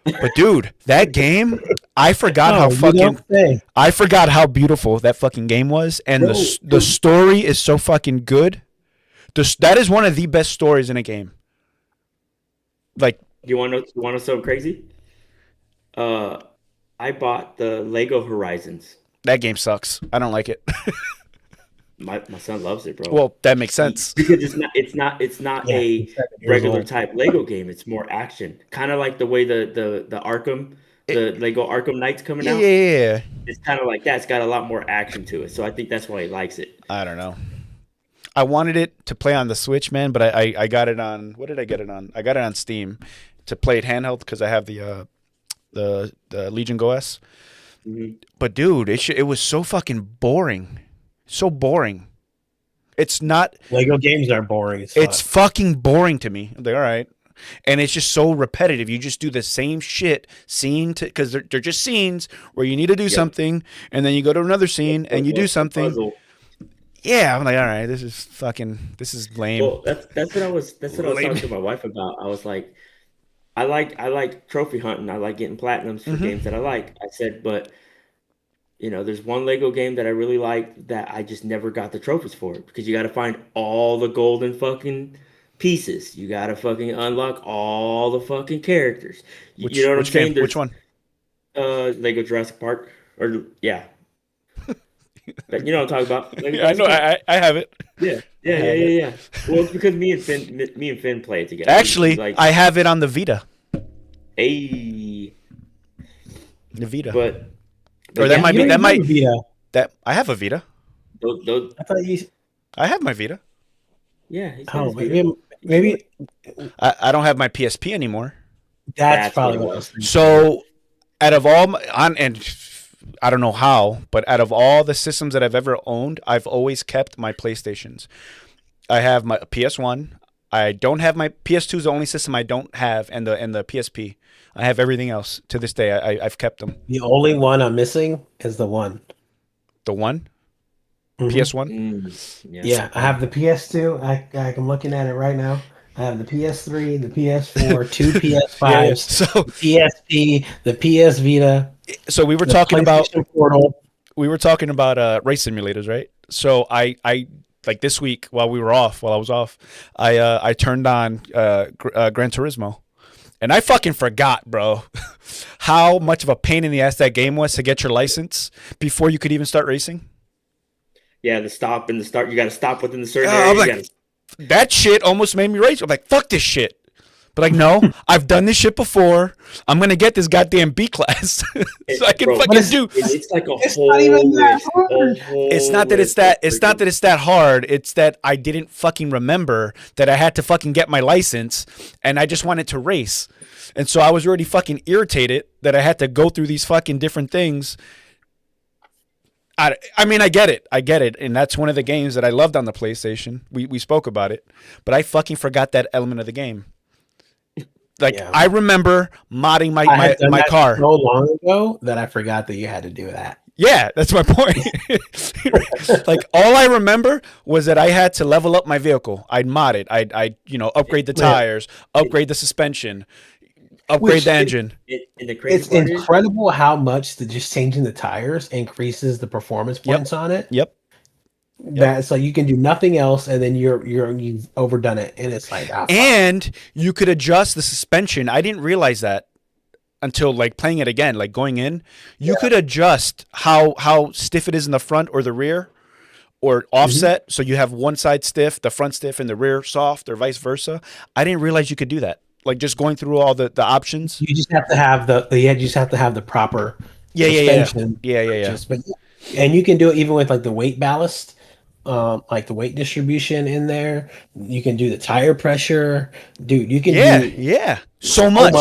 But dude, that game, I forgot how you fucking don't say. I forgot how beautiful that fucking game was, and the story is so fucking good. That is one of the best stories in a game. Like, You want to know something crazy? I bought the Lego Horizons. That game sucks. I don't like it. My son loves it, bro. Well, that makes sense. Because it's not Yeah, a he's 7 years regular old. type Lego game. It's more action, kind of like the way the Arkham, the Lego Arkham Knights coming Yeah, out. yeah, yeah. It's kind of like that. It's got a lot more action to it, so I think that's why he likes it. I don't know. I wanted it to play on the Switch, man, but I got it on. What did I get it on? I got it on Steam to play it handheld because I have the Legion Go S. Mhm. But dude, it was so fucking boring. So boring. It's not. Lego games are boring as It's fuck. fucking boring to me. I'm like, all right. And it's just so repetitive. You just do the same shit scene to because they're just scenes where you need to do Yep. something, and then you go to another scene and you do It's a something. puzzle. Yeah, I'm like, all right, this is lame. Well, that's what I was Lame. talking to my wife about. I was like, I like trophy hunting. I like getting platinums for Mhm. games that I like. I said, but there's one Lego game that I really like that I just never got the trophies for it because you got to find all the golden fucking pieces. You got to fucking unlock all the fucking characters. You know what I'm Which game? saying? Which one? Lego Jurassic Park, or yeah, you know what I'm talking about. Lego Yeah, I know. Jurassic Park. I have it. Yeah. Well, it's because me and Finn play it together. Actually, Like, I have it on the Vita. hey, The Vita. but Or that yeah, might be- You that don't might- have a Vita. That I have a Vita. those, I thought you. I have my Vita. yeah. He's got Oh, his Vita. maybe I don't have my PSP anymore. that's probably what it what I was. was thinking. So, out of all and I don't know how, but out of all the systems that I've ever owned, I've always kept my PlayStations. I have my PS1. I don't have my PS2 is the only system I don't have, and the PSP. I have everything else to this day. I've kept them. The only one I'm missing is the one. The one Mhm. PS1. Yeah, I have the PS2. I'm looking at it right now. I have the PS3, the PS4, two PS5s, So PSP, the PS Vita. so we were the talking about PlayStation Portal. race simulators, right? So I like this week while I was off, I turned on Gran Turismo, and I fucking forgot, bro, how much of a pain in the ass that game was to get your license before you could even start racing. Yeah, the stop and the start. You got to stop within the certain Yeah, area. I'm You like- gotta- That shit almost made me rage. I'm like, fuck this shit. But like, no, I've done this shit before. I'm gonna get this goddamn B class so I can Bro, fucking it's- do. it's like a It's whole not even that list, hard. a whole It's not that it's list of that. It's not freaking- that it's that hard. It's that I didn't fucking remember that I had to fucking get my license, and I just wanted to race, and so I was already fucking irritated that I had to go through these fucking different things. I mean, I get it, and that's one of the games that I loved on the PlayStation. We spoke about it, but I fucking forgot that element of the game. Like Yeah. I remember modding I my had done my that car. so long ago that I forgot that you had to do that. Yeah, that's my point. Like all I remember was that I had to level up my vehicle. I'd mod it. I'd upgrade the Yeah. tires, upgrade the suspension, upgrade Which the is- engine. And the crazy It's part is, incredible how much just changing the tires increases the performance Yep. points on it. Yep. That's like you can do nothing else, and then you've overdone it, and it's like fuck. And you could adjust the suspension. I didn't realize that until like playing it again, like going in. You could adjust how stiff it is in the front or the rear or offset. So you have one side stiff, the front stiff, and the rear soft, or vice versa. I didn't realize you could do that. Like just going through all the options. You just have to have you just have to have the proper Yeah. suspension. Yeah. Just, and you can do it even with like the weight ballast, like the weight distribution in there. You can do the tire pressure, dude. You can do Yeah. So much.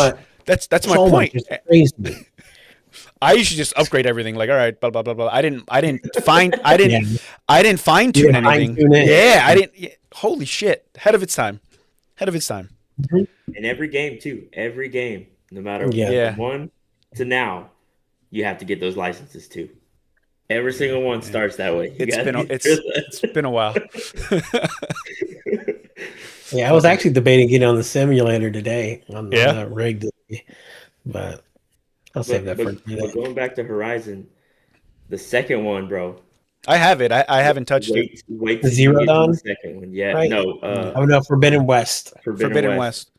That's my so point. much. It's crazy. I used to just upgrade everything. Like, all right, blah blah blah blah. I didn't fine Yeah. I didn't fine tune You didn't anything. fine-tune it. Yeah, I didn't. Yeah, holy shit! Ahead of its time. in every game too, every game, no matter Yeah. from one to now, you have to get those licenses too. Every single one starts that way. You It's gotta been get- it's been a while. Yeah, I was actually debating getting on the simulator today on Yeah? the rig, but I'll save that for but today. going back to Horizon, the second one, bro. I have it. I haven't touched it. Wait The till Zero you get to Dawn? the second one. Yeah, Right? no, Oh no, Forbidden West. Forbidden, Forbidden West.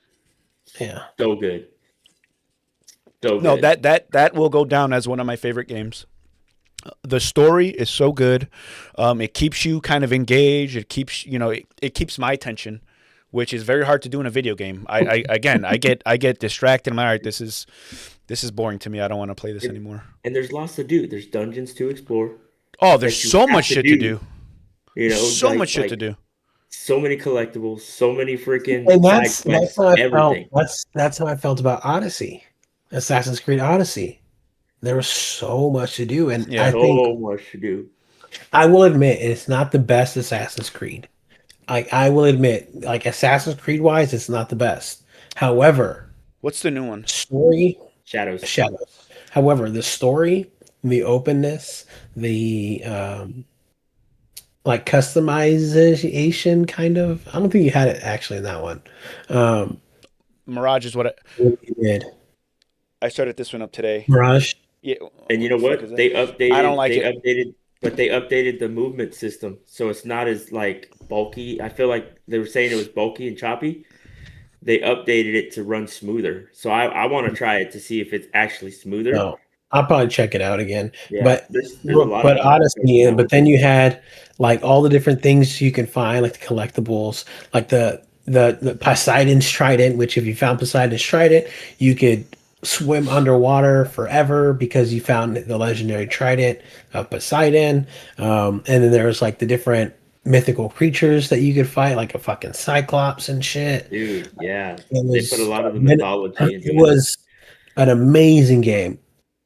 West. Yeah, So good. So No, good. that will go down as one of my favorite games. The story is so good. It keeps you kind of engaged. It keeps it keeps my attention, which is very hard to do in a video game. I get distracted. I'm like, all right, this is boring to me. I don't want to play this anymore. And there's lots to do. There's dungeons to explore Oh, there's that you so have much shit to do. You know, So much shit to do. so many collectibles, so many freaking And side that's quests, how I everything. felt. That's how I felt about Odyssey, Assassin's Creed Odyssey. There was so much to do, and Yeah. I think So much to do. I will admit it's not the best Assassin's Creed. I will admit, like Assassin's Creed wise, it's not the best. However, What's the new one? story Shadows. shadows. However, the story, the openness, the like customization kind of. I don't think you had it actually in that one. Mirage is what You did. I started this one up today. Mirage. Yeah. And you know What the fuck is what? that? They updated. I don't like they it. updated, but they updated the movement system, so it's not as like bulky. I feel like they were saying it was bulky and choppy. They updated it to run smoother. So I want to try it to see if it's actually smoother. No, I'll probably check it out again. Yeah, But there's a lot but of Odyssey, but then you had like all the different things you can find, like the collectibles, like the Poseidon's trident. Which if you found Poseidon's trident, you could swim underwater forever because you found the legendary trident of Poseidon. And then there was like the different mythical creatures that you could fight, like a fucking Cyclops and shit. dude. Yeah, It they was put a lot of the mythology into it was an amazing game.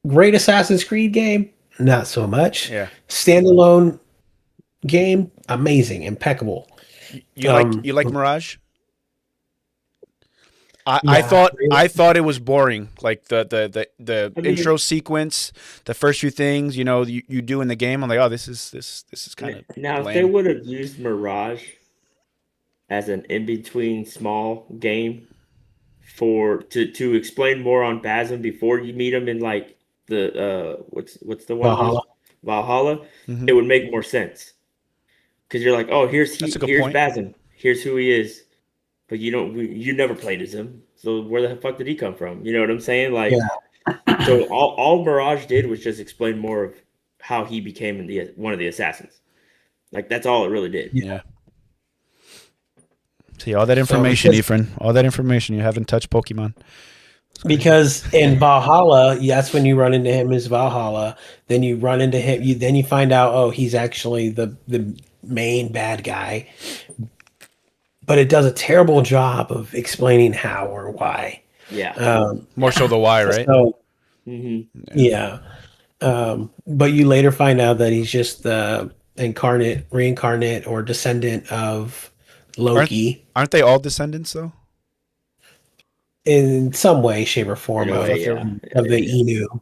Great Assassin's Creed game, not so much. Yeah. Standalone game, amazing, impeccable. You like Mirage? I Yeah, I thought it was boring. Like the I mean- intro sequence, the first few things, you do in the game. I'm like, oh, this is kind of Now, if they lame. would have used Mirage as an in-between small game to explain more on Basm before you meet him in like the what's the one Valhalla. Valhalla, Mhm. it would make more sense because you're like, oh, here's That's a good here's point. Basm, here's who he is, but you never played as him, so where the fuck did he come from? You know what I'm saying? Like, so all Mirage did was just explain more of how he became one of the assassins. Like that's all it really did. Yeah. See all that information, because- Ephraim. All that information. You haven't touched Pokemon. Because in Valhalla, that's when you run into him as Valhalla. Then you run into him. You find out, oh, he's actually the main bad guy. But it does a terrible job of explaining how or why. Yeah. More so the why, right? So hmm yeah. But you later find out that he's just the reincarnate, or descendant of Loki Aren't they all descendants though? in some way, shape, or form In a of, way, yeah. of the Yeah. Inu.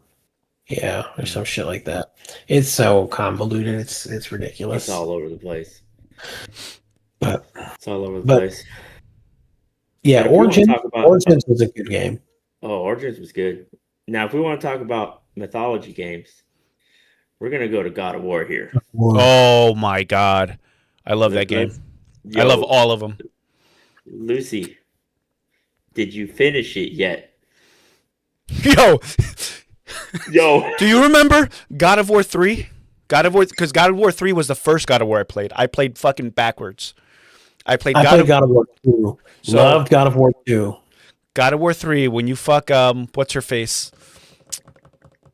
Yeah, or some shit like that. It's so convoluted. It's ridiculous. It's all over the place. But It's all over the But- place. yeah, If we wanna Origins. talk about- Origins was a good game. Oh, Origins was good. Now, if we want to talk about mythology games, we're gonna go to God of War here. Oh my god, I love that game. I Yo, love all of them. Lucy, did you finish it yet? Yo, Yo, do you remember God of War 3? Because God of War 3 was the first God of War I played. I played fucking backwards. I played I played God of War 2. So- Loved God of War 2. God of War 3 when you fuck what's her face?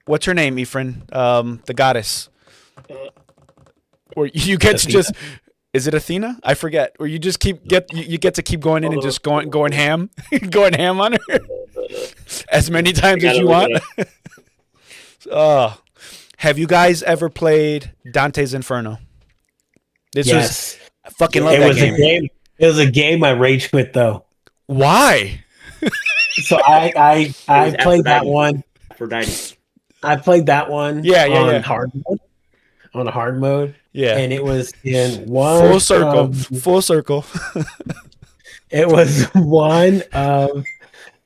What's her name, Ephraim? The goddess. Or you get to Athena? just is it Athena? I forget. Or you just you get to keep going in and just going ham, going ham on her as many times as gotta you look want. it Have you guys ever played Dante's Inferno? This Yes. I fucking love It that was game. a game. It was a game I rage quit though. Why? So I was played that Aphrodite. one. Aphrodite. I played that one Yeah, on yeah. hard mode. On a hard mode. Yeah. And it was in one Full circle. of- Full circle. it was one of,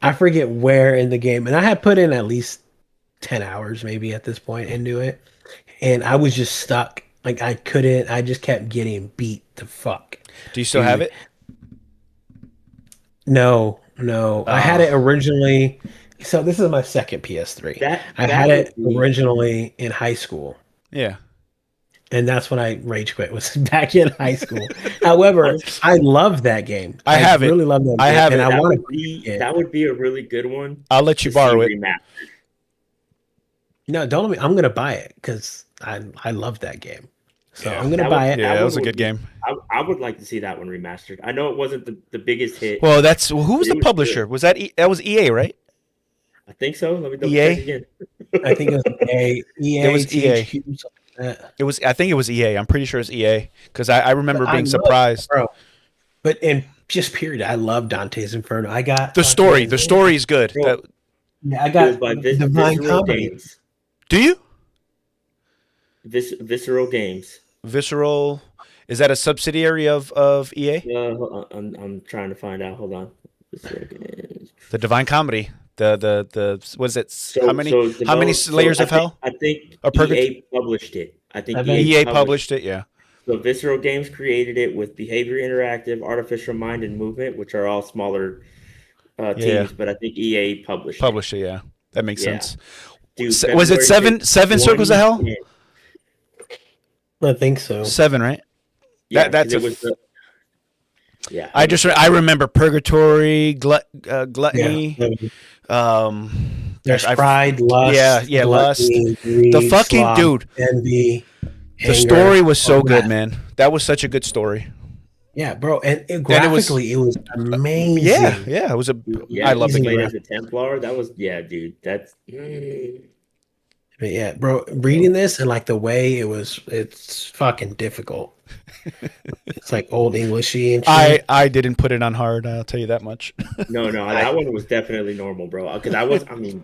I forget where in the game, and I had put in at least 10 hours maybe at this point into it, and I was just stuck. Like I just kept getting beat to fuck. Do you still have it? No, I had Oh. it originally So this is my second PS3. I That had would it be originally in high school, Yeah. and that's when I rage quit. Was back in high school. However, I love that game. I have it. really love that I game, have and it. I want that would be a really good one. I'll let you to borrow see it. remastered. No, don't let me. I'm gonna buy it because I love that game. So Yeah. I'm gonna That buy would- it. Yeah, that was a would good be- game. I would like to see that one remastered. I know it wasn't the biggest hit. Well, that's who was It the was publisher? good. Was that that was EA, right? I think so. Let me double EA? check again. I think it was EA. It was EA. THQ, something like that. It was. I think it was EA. I'm pretty sure it's EA because I remember But I being love it, surprised. bro. But in just period, I love Dante's Inferno. I got The story. The story is good. Bro. That- Yeah, I It got was by Divine Visceral Comedy. Games. do you? Visceral Games. Visceral. Is that a subsidiary of EA? Hold on, I'm trying to find out. Hold on. Visceral Games. The Divine Comedy. The what is it? So- how many so the how many most- so layers I of think- hell? I think Or EA published it. I think I bet EA published it. Yeah. So Visceral Games created it with Behavior Interactive, Artificial Mind, and Movement, which are all smaller teams. Yeah. But I think EA published. Published it. Yeah. That makes Yeah. sense. Dude, Was it February seven circles of hell? 2010. I think so. 7, right? Yeah, that's 'cause a it was the, yeah. I remember Purgatory, Gluttony. Yeah. There's I- pride, lust. yeah, lust. gluttony, greed, The fucking sloth, dude. envy. The anger, story was so all good, that. man. That was such a good story. Yeah, bro, and it was- graphically, it was amazing. Yeah. It was a. Yeah, I love the easy game. played as a Templar. That was dude. That's But yeah, bro, reading this and like the way it's fucking difficult. It's like old Englishy and shit. I didn't put it on hard. I'll tell you that much. no. That one was definitely normal, bro. Because I mean,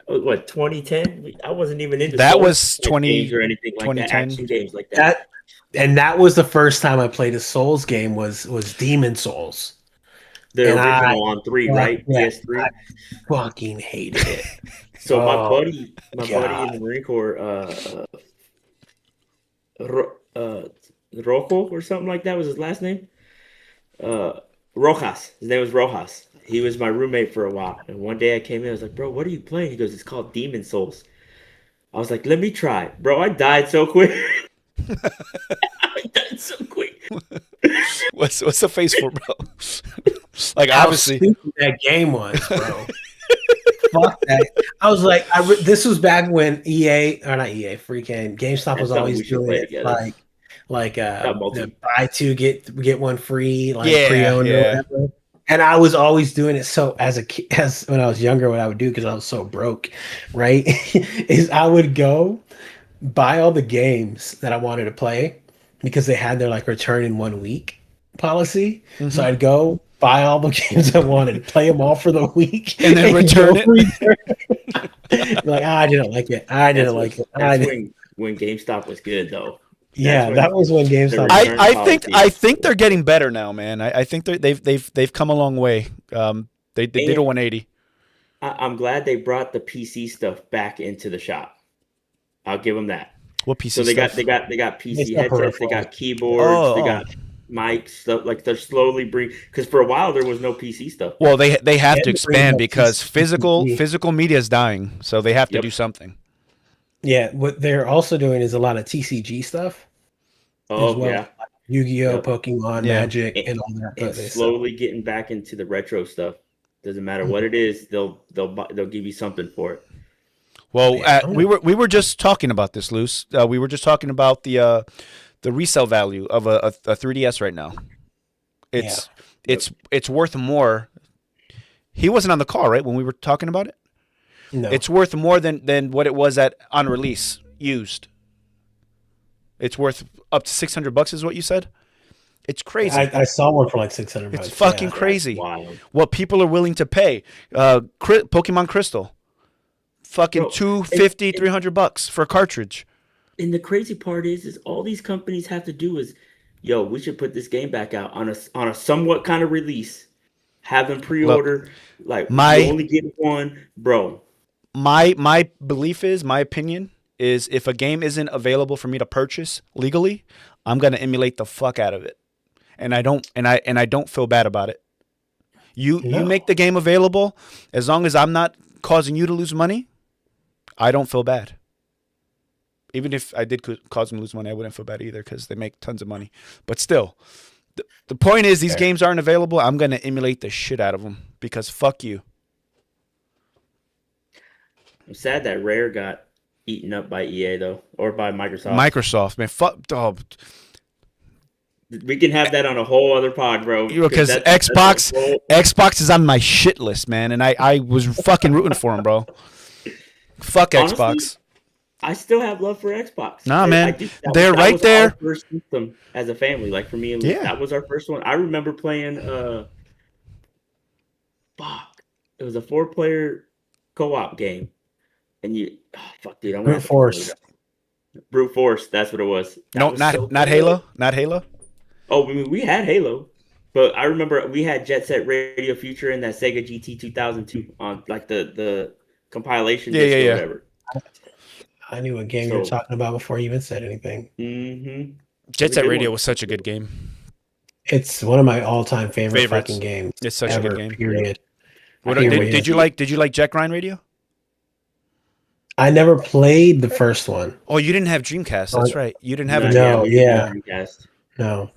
what 2010? I wasn't even into That Souls was 20 games or anything like that. 2010. Action games like that. That was the first time I played a Souls game was Demon Souls. The and original on 3, yeah, right? yeah, PS3. I fucking hated it. So my Oh, buddy God. in the Marine Corps, Rojo or something like that was his last name. Rojas. His name was Rojas. He was my roommate for a while. And one day I came in, I was like, bro, what are you playing? He goes, it's called Demon Souls. I was like, let me try. Bro, I died so quick. I died so quick. What's the face for, bro? Like How obviously, stupid that game was, bro. Fuck that. I was like, this was back when EA or not EA, freaking GameStop was That's something we always should doing play it together. like multi. the buy two get one free, like Yeah, pre-owned or yeah. whatever. And I was always doing it. So as when I was younger, what I would do because I was so broke, right, is I would go buy all the games that I wanted to play because they had their like return in 1 week policy. Mm-hmm. So I'd go buy all the games I wanted, play them all for the week, And then return go it. Like, I didn't like it. I didn't like it. That's when GameStop was good, though. Yeah, when- that was when GameStop. the return I policy. think they're getting better now, man. I think they've come a long way. They did a 180. I'm glad they brought the PC stuff back into the shop. I'll give them that. What PC So they stuff? got PC It's the headsets, they peripherals. got keyboards, Oh, they oh. got mics, stuff like they're slowly because for a while there was no PC stuff. Well, they have Yeah, to they expand bring because up physical PC. media is dying, so they have to Yep. do something. Yeah, what they're also doing is a lot of TCG stuff Oh as well. yeah, Like Yu-Gi-Oh, Yep. Pokemon, Yeah. Magic, and all that. and But they slowly getting back into the retro stuff. Doesn't matter what it is, they'll give you something for it. Well, Yeah. we were just talking about this, Luce. We were just talking about the resale value of a 3DS right now. It's worth more. He wasn't on the call, right, when we were talking about it? No. It's worth more than what it was on release used. It's worth up to $600 is what you said? It's crazy. I saw one for like 600 bucks. It's fucking yeah. crazy. Wild. What people are willing to pay. Pokemon Crystal. Fucking Bro, $250, $300 for a cartridge. And the crazy part is all these companies have to do is, yo, we should put this game back out on a somewhat kind of release. Have them pre-order. Like my- you only get one, bro. My belief is, my opinion is, if a game isn't available for me to purchase legally, I'm gonna emulate the fuck out of it, and I don't feel bad about it. You No. make the game available, as long as I'm not causing you to lose money, I don't feel bad. Even if I did cause them to lose money, I wouldn't feel bad either because they make tons of money. But still, the point is these games aren't available. I'm going to emulate the shit out of them because fuck you. I'm sad that Rare got eaten up by EA though, or by Microsoft. Microsoft, man, fuck. Oh, we can have that on a whole other pod, bro. because Xbox is on my shit list, man, and I was fucking rooting for him, bro. Fuck Honestly, Xbox. I still have love for Xbox. Nah, man, they're that right was there. Our first system as a family, like for me and Luke, Yeah. that was our first one. I remember playing. It was a 4-player co-op game, and fuck, dude, I'm gonna Brute Force. Brute Force. That's what it was. That No, was not so not cool. Halo, not Halo. Oh, I mean, we had Halo, but I remember we had Jet Set Radio Future and that Sega GT 2002 on like the compilation disc or whatever. I knew what game you were So- talking about before you even said anything. Mm-hmm. Jet Set good Radio one. was such a good game. It's one of my all-time favorite Favorites. fucking games. It's such ever, a good game. Period. What, I can't did, wait did to- you like? Did you like Jack Ryan Radio? I never played the first one. Oh, you didn't have Dreamcast. That's right. You didn't have a No, we didn't yeah. have Dreamcast. No,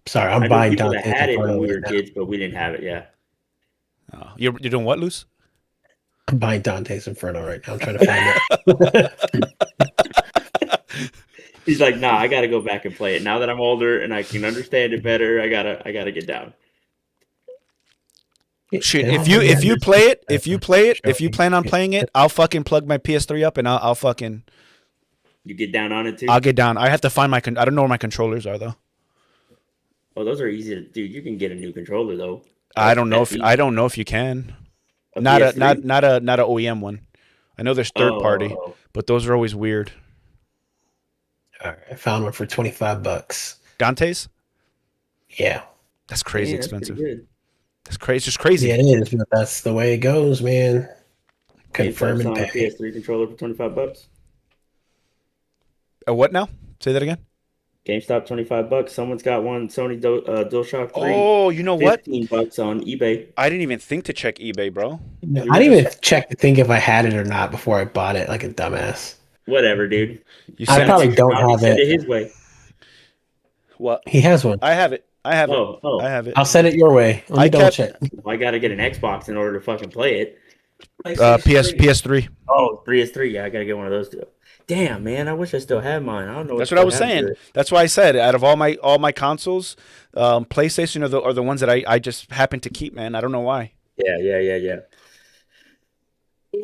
sorry, I I'm know buying people Dante's that had it when Inferno we were right now. kids, but we didn't have it. Yeah. Oh, you're doing what, Luce? I'm buying Dante's Inferno right now. I'm trying to find it. He's like, nah, I got to go back and play it now that I'm older and I can understand it better. I gotta get down. Shit, Yeah, if you play it, if you Shocking. plan on playing it, I'll fucking plug my PS3 up and I'll fucking You get down on it too. I'll get down. I have to find I don't know where my controllers are though. Oh, those are easy to do. You can get a new controller though. I don't know if That's you can. a Not a PS3? not a OEM one. I know there's third party, Oh. but those are always weird. All right, I found one for $25. Dante's? Yeah, That's crazy Yeah, that's pretty expensive. good. That's crazy. It's just crazy. yeah, it is, but that's the way it goes, man. Confirm GameStop's and on a pay. PS3 controller for $25. What now? Say that again. GameStop $25. Someone's got one Sony DualShock 3. Oh, you know what? $15 on eBay. I didn't even think to check eBay, bro. I didn't even check to think if I had it or not before I bought it, like a dumbass. Whatever, dude. You I sent probably it to- don't Probably have send it. it his way. What? He has one. I have it. I have it. Oh, I have it. I'll send it your way. Let me I double kept- check. I gotta get an Xbox in order to fucking play it. PS3. Oh, 3S3. Yeah, I gotta get one of those too. Damn, man, I wish I still had mine. I don't know. That's what I was saying. That's why I said out of all my consoles, PlayStation are the ones that I just happen to keep, man. I don't know why. Yeah.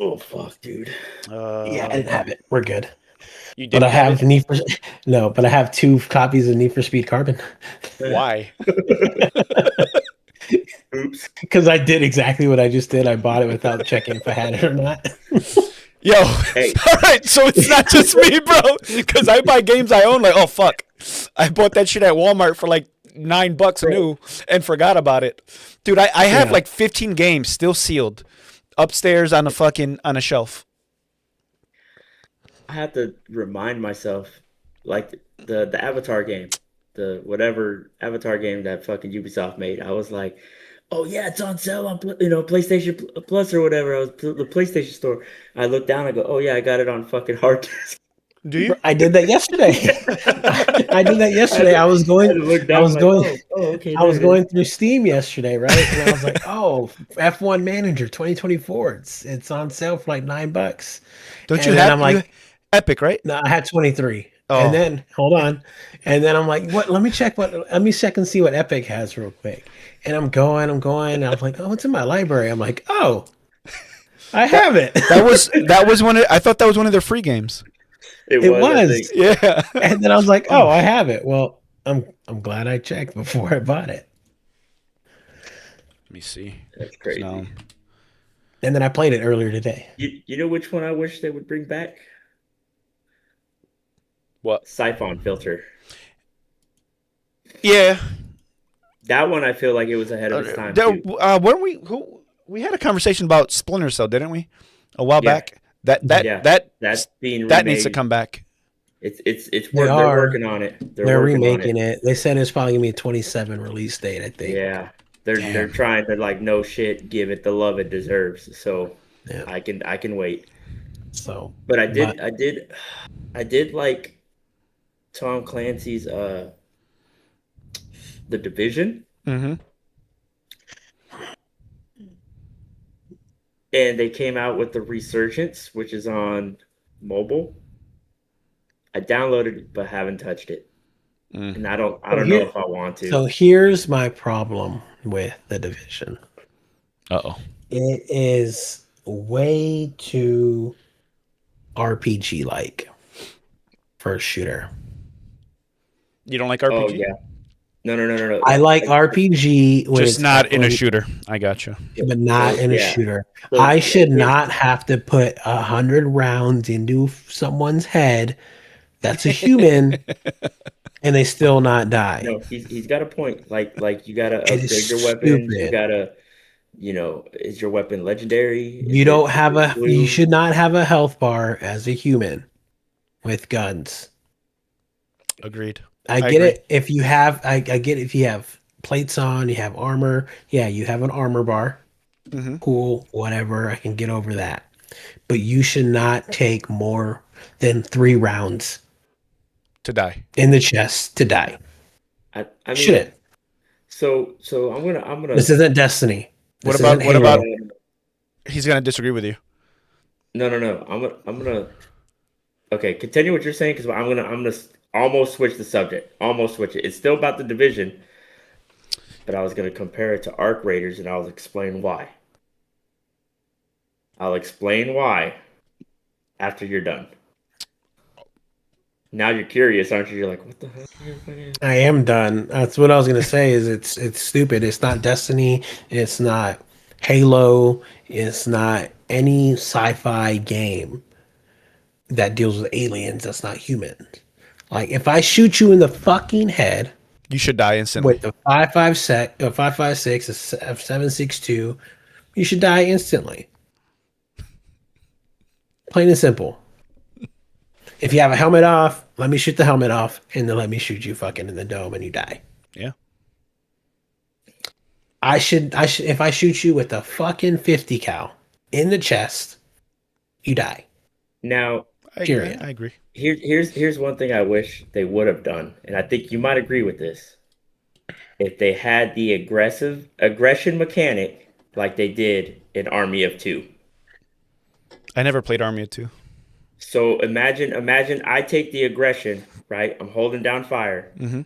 Oh fuck, dude. Yeah, I didn't have it. We're good. You But did I have but I have 2 copies of Need for Speed Carbon Why? Oops. because I did exactly what I just did. I bought it without checking if I had it or not. Yo, Hey. all right. So it's not just me, bro. Because I buy games I own. Like, oh fuck, I bought that shit at Walmart for like $9 new and forgot about it, dude. I have Yeah. like 15 games still sealed upstairs on a shelf. I have to remind myself, like the Avatar game, the whatever Avatar game that fucking Ubisoft made. I was like, oh yeah, it's on sale on PlayStation Plus or whatever. I was the PlayStation Store. I looked down. I go, oh yeah, I got it on fucking hard disk. Do you? I did that yesterday. I did that yesterday. I was going. I was going. okay. I was there it going through Steam yesterday, right? And I was like, "Oh, F1 Manager 2024. It's on sale for like $9." Don't And you then have? I'm like- you- Epic, right? No, I had 23. Oh. And then hold on. And then I'm like, "What? Let me check and see what Epic has real quick." And I'm going. And I'm like, "Oh, it's in my library." I'm like, "Oh, I have it." That was one. I thought that was one of their free games. It I was. think. Yeah. And then I was like, "Oh, I have it." Well, I'm glad I checked before I bought it. Let me see. That's crazy. No. And then I played it earlier today. You know which one I wish they would bring back? What? Siphon Filter. Yeah. That one I feel like it was ahead of its time. too. Weren't we had a conversation about Splinter Cell, didn't we? A while Yeah. back. That Yeah. that That's being that needs to remade. come back. They're are. working on it. They're working on remaking it. They said it's probably gonna be a 27 release date, I think. Yeah. They're Damn. trying to like no shit, give it the love it deserves. So Yeah. I can wait. So, But I did like Tom Clancy's The Division, Mm-hmm. and they came out with the Resurgence, which is on mobile. I downloaded it but haven't touched it. Mm. And I don't So know if I want to. so here's my problem with the Division. Uh-oh. It is way too RPG like for a shooter. You don't like RPG? Oh yeah. No. I like RPG when Just it's not in a when- shooter. I gotcha. but not So, in a yeah. shooter. So, I should here's- not have to put 100 rounds into someone's head that's a human and they still not die. No, he's got a point. Like you gotta It is upgrade your weapons. You stupid. gotta, is your weapon legendary? You don't have is it you blue? should not have a health bar as a human with guns. Agreed. I get agree. it if you have I get if you have plates on, you have armor. Yeah, you have an armor bar. Mm-hmm. Cool, whatever. I can get over that. But you should not take more than 3 rounds To die. in the chest to die. I mean, Shouldn't. So I'm gonna. This isn't Destiny. What This about- isn't what Halo. about- He's gonna disagree with you. No. I'm gonna. Okay, continue what you're saying because I'm gonna almost switch the subject. Almost switch it. It's still about the Division, but I was gonna compare it to Arc Raiders, and I'll explain why. I'll explain why after you're done. Now you're curious, aren't you? You're like, what the hell? I am done. That's what I was gonna say. Is it's stupid. It's not Destiny. It's not Halo. It's not any sci-fi game that deals with aliens. That's not human. Like if I shoot you in the fucking head You should die instantly. with the 5.56, a 7.62, you should die instantly. Plain and simple. If you have a helmet off, let me shoot the helmet off, and then let me shoot you fucking in the dome, and you die. Yeah. I should. If I shoot you with a fucking 50 cal in the chest, you die. Now, I agree. Period. I agree. here's one thing I wish they would have done, and I think you might agree with this. If they had the aggression mechanic like they did in Army of Two. I never played Army of Two. So imagine I take the aggression, right? I'm holding down fire. Mm-hmm.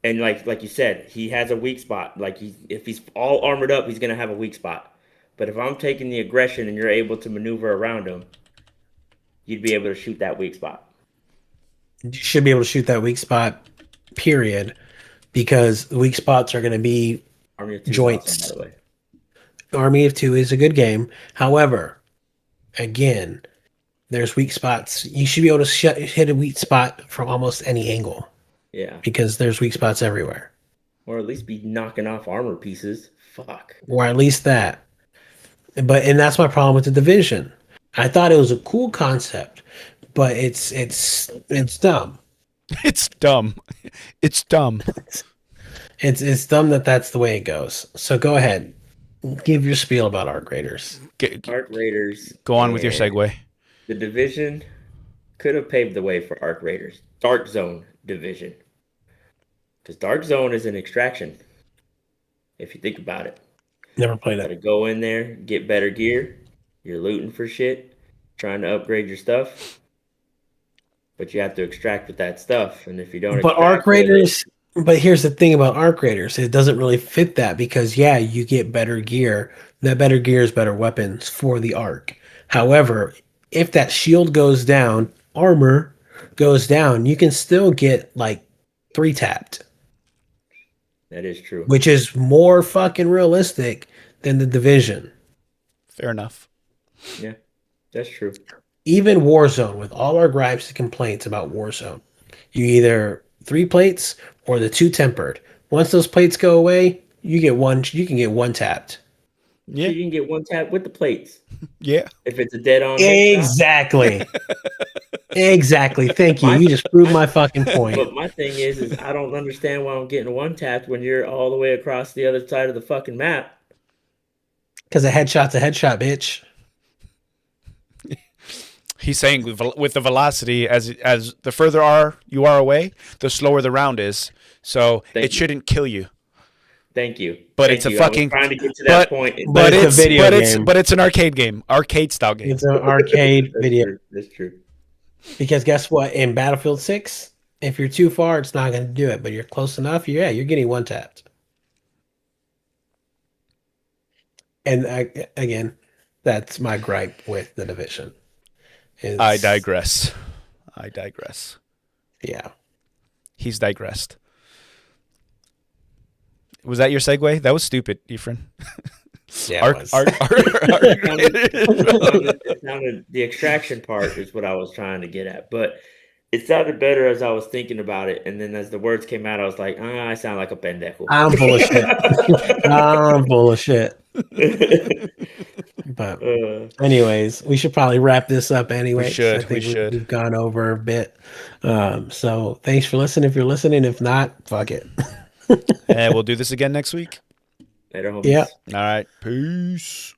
And like you said, he has a weak spot. Like if he's all armored up, he's gonna have a weak spot. But if I'm taking the aggression and you're able to maneuver around him, you'd be able to shoot that weak spot. You should be able to shoot that weak spot. Period. Because weak spots are going to be Army of Two is Joints. awesome, by the way. Army of Two is a good game. However, again, there's weak spots. You should be able to hit a weak spot from almost any angle Yeah. because there's weak spots everywhere, Or at least be knocking off armor pieces. Fuck. or at least that. And that's my problem with the Division. I thought it was a cool concept, but it's dumb. It's dumb. It's dumb. It's dumb that that's the way it goes. So go ahead, give your spiel about Arc Raiders. Arc Raiders. Go on with your and segue. The Division could have paved the way for Arc Raiders. Dark Zone Division. Because Dark Zone is an extraction. If you think about it. Never played Gotta it. go in there, get better gear. You're looting for shit, trying to upgrade your stuff. But you have to extract with that stuff. And if you don't But extract Arc with it- Raiders. But here's the thing about Arc Raiders: it doesn't really fit that because yeah, you get better gear. That better gear is better weapons for the Arc. However, if that shield goes down, armor goes down, you can still get like 3 tapped, That is true. which is more fucking realistic than the Division. Fair enough. Yeah, that's true. Even Warzone, with all our gripes and complaints about Warzone, you either 3 plates or the 2 tempered. Once those plates go away, you get one. You can get 1 tapped. Yeah. You can get one tap with the plates. Yeah. If it's a dead on headshot. Exactly. Exactly. Thank you. You just proved my fucking point. But my thing is I don't understand why I'm getting one tapped when you're all the way across the other side of the fucking map. Because a headshot's a headshot, bitch. He's saying with the velocity, as the further you are away, the slower the round is. So Thank it you. shouldn't kill you. Thank you. But Thank it's a you. I was fucking- trying to get to that point. but it's a video game. But it's an arcade game, arcade style game. It's an arcade That's video. true. That's true. Because guess what? In Battlefield 6, if you're too far, it's not going to do it. But you're close enough, you're getting one tapped. And again, that's my gripe with the Division. I digress. Yeah. He's digressed. Was that your segue? That was stupid, Ephraim. Yeah, it was. It sounded, the extraction part is what I was trying to get at, but it sounded better as I was thinking about it, and then as the words came out, I was like, I sound like a pendejo. I'm full of shit. I'm full of shit. But anyways, we should probably wrap this up anyway. We should. I think We should. We've gone over a bit. So thanks for listening. If you're listening, if not, fuck it. And we'll do this again next week. Later, homies. Yeah. All right. Peace.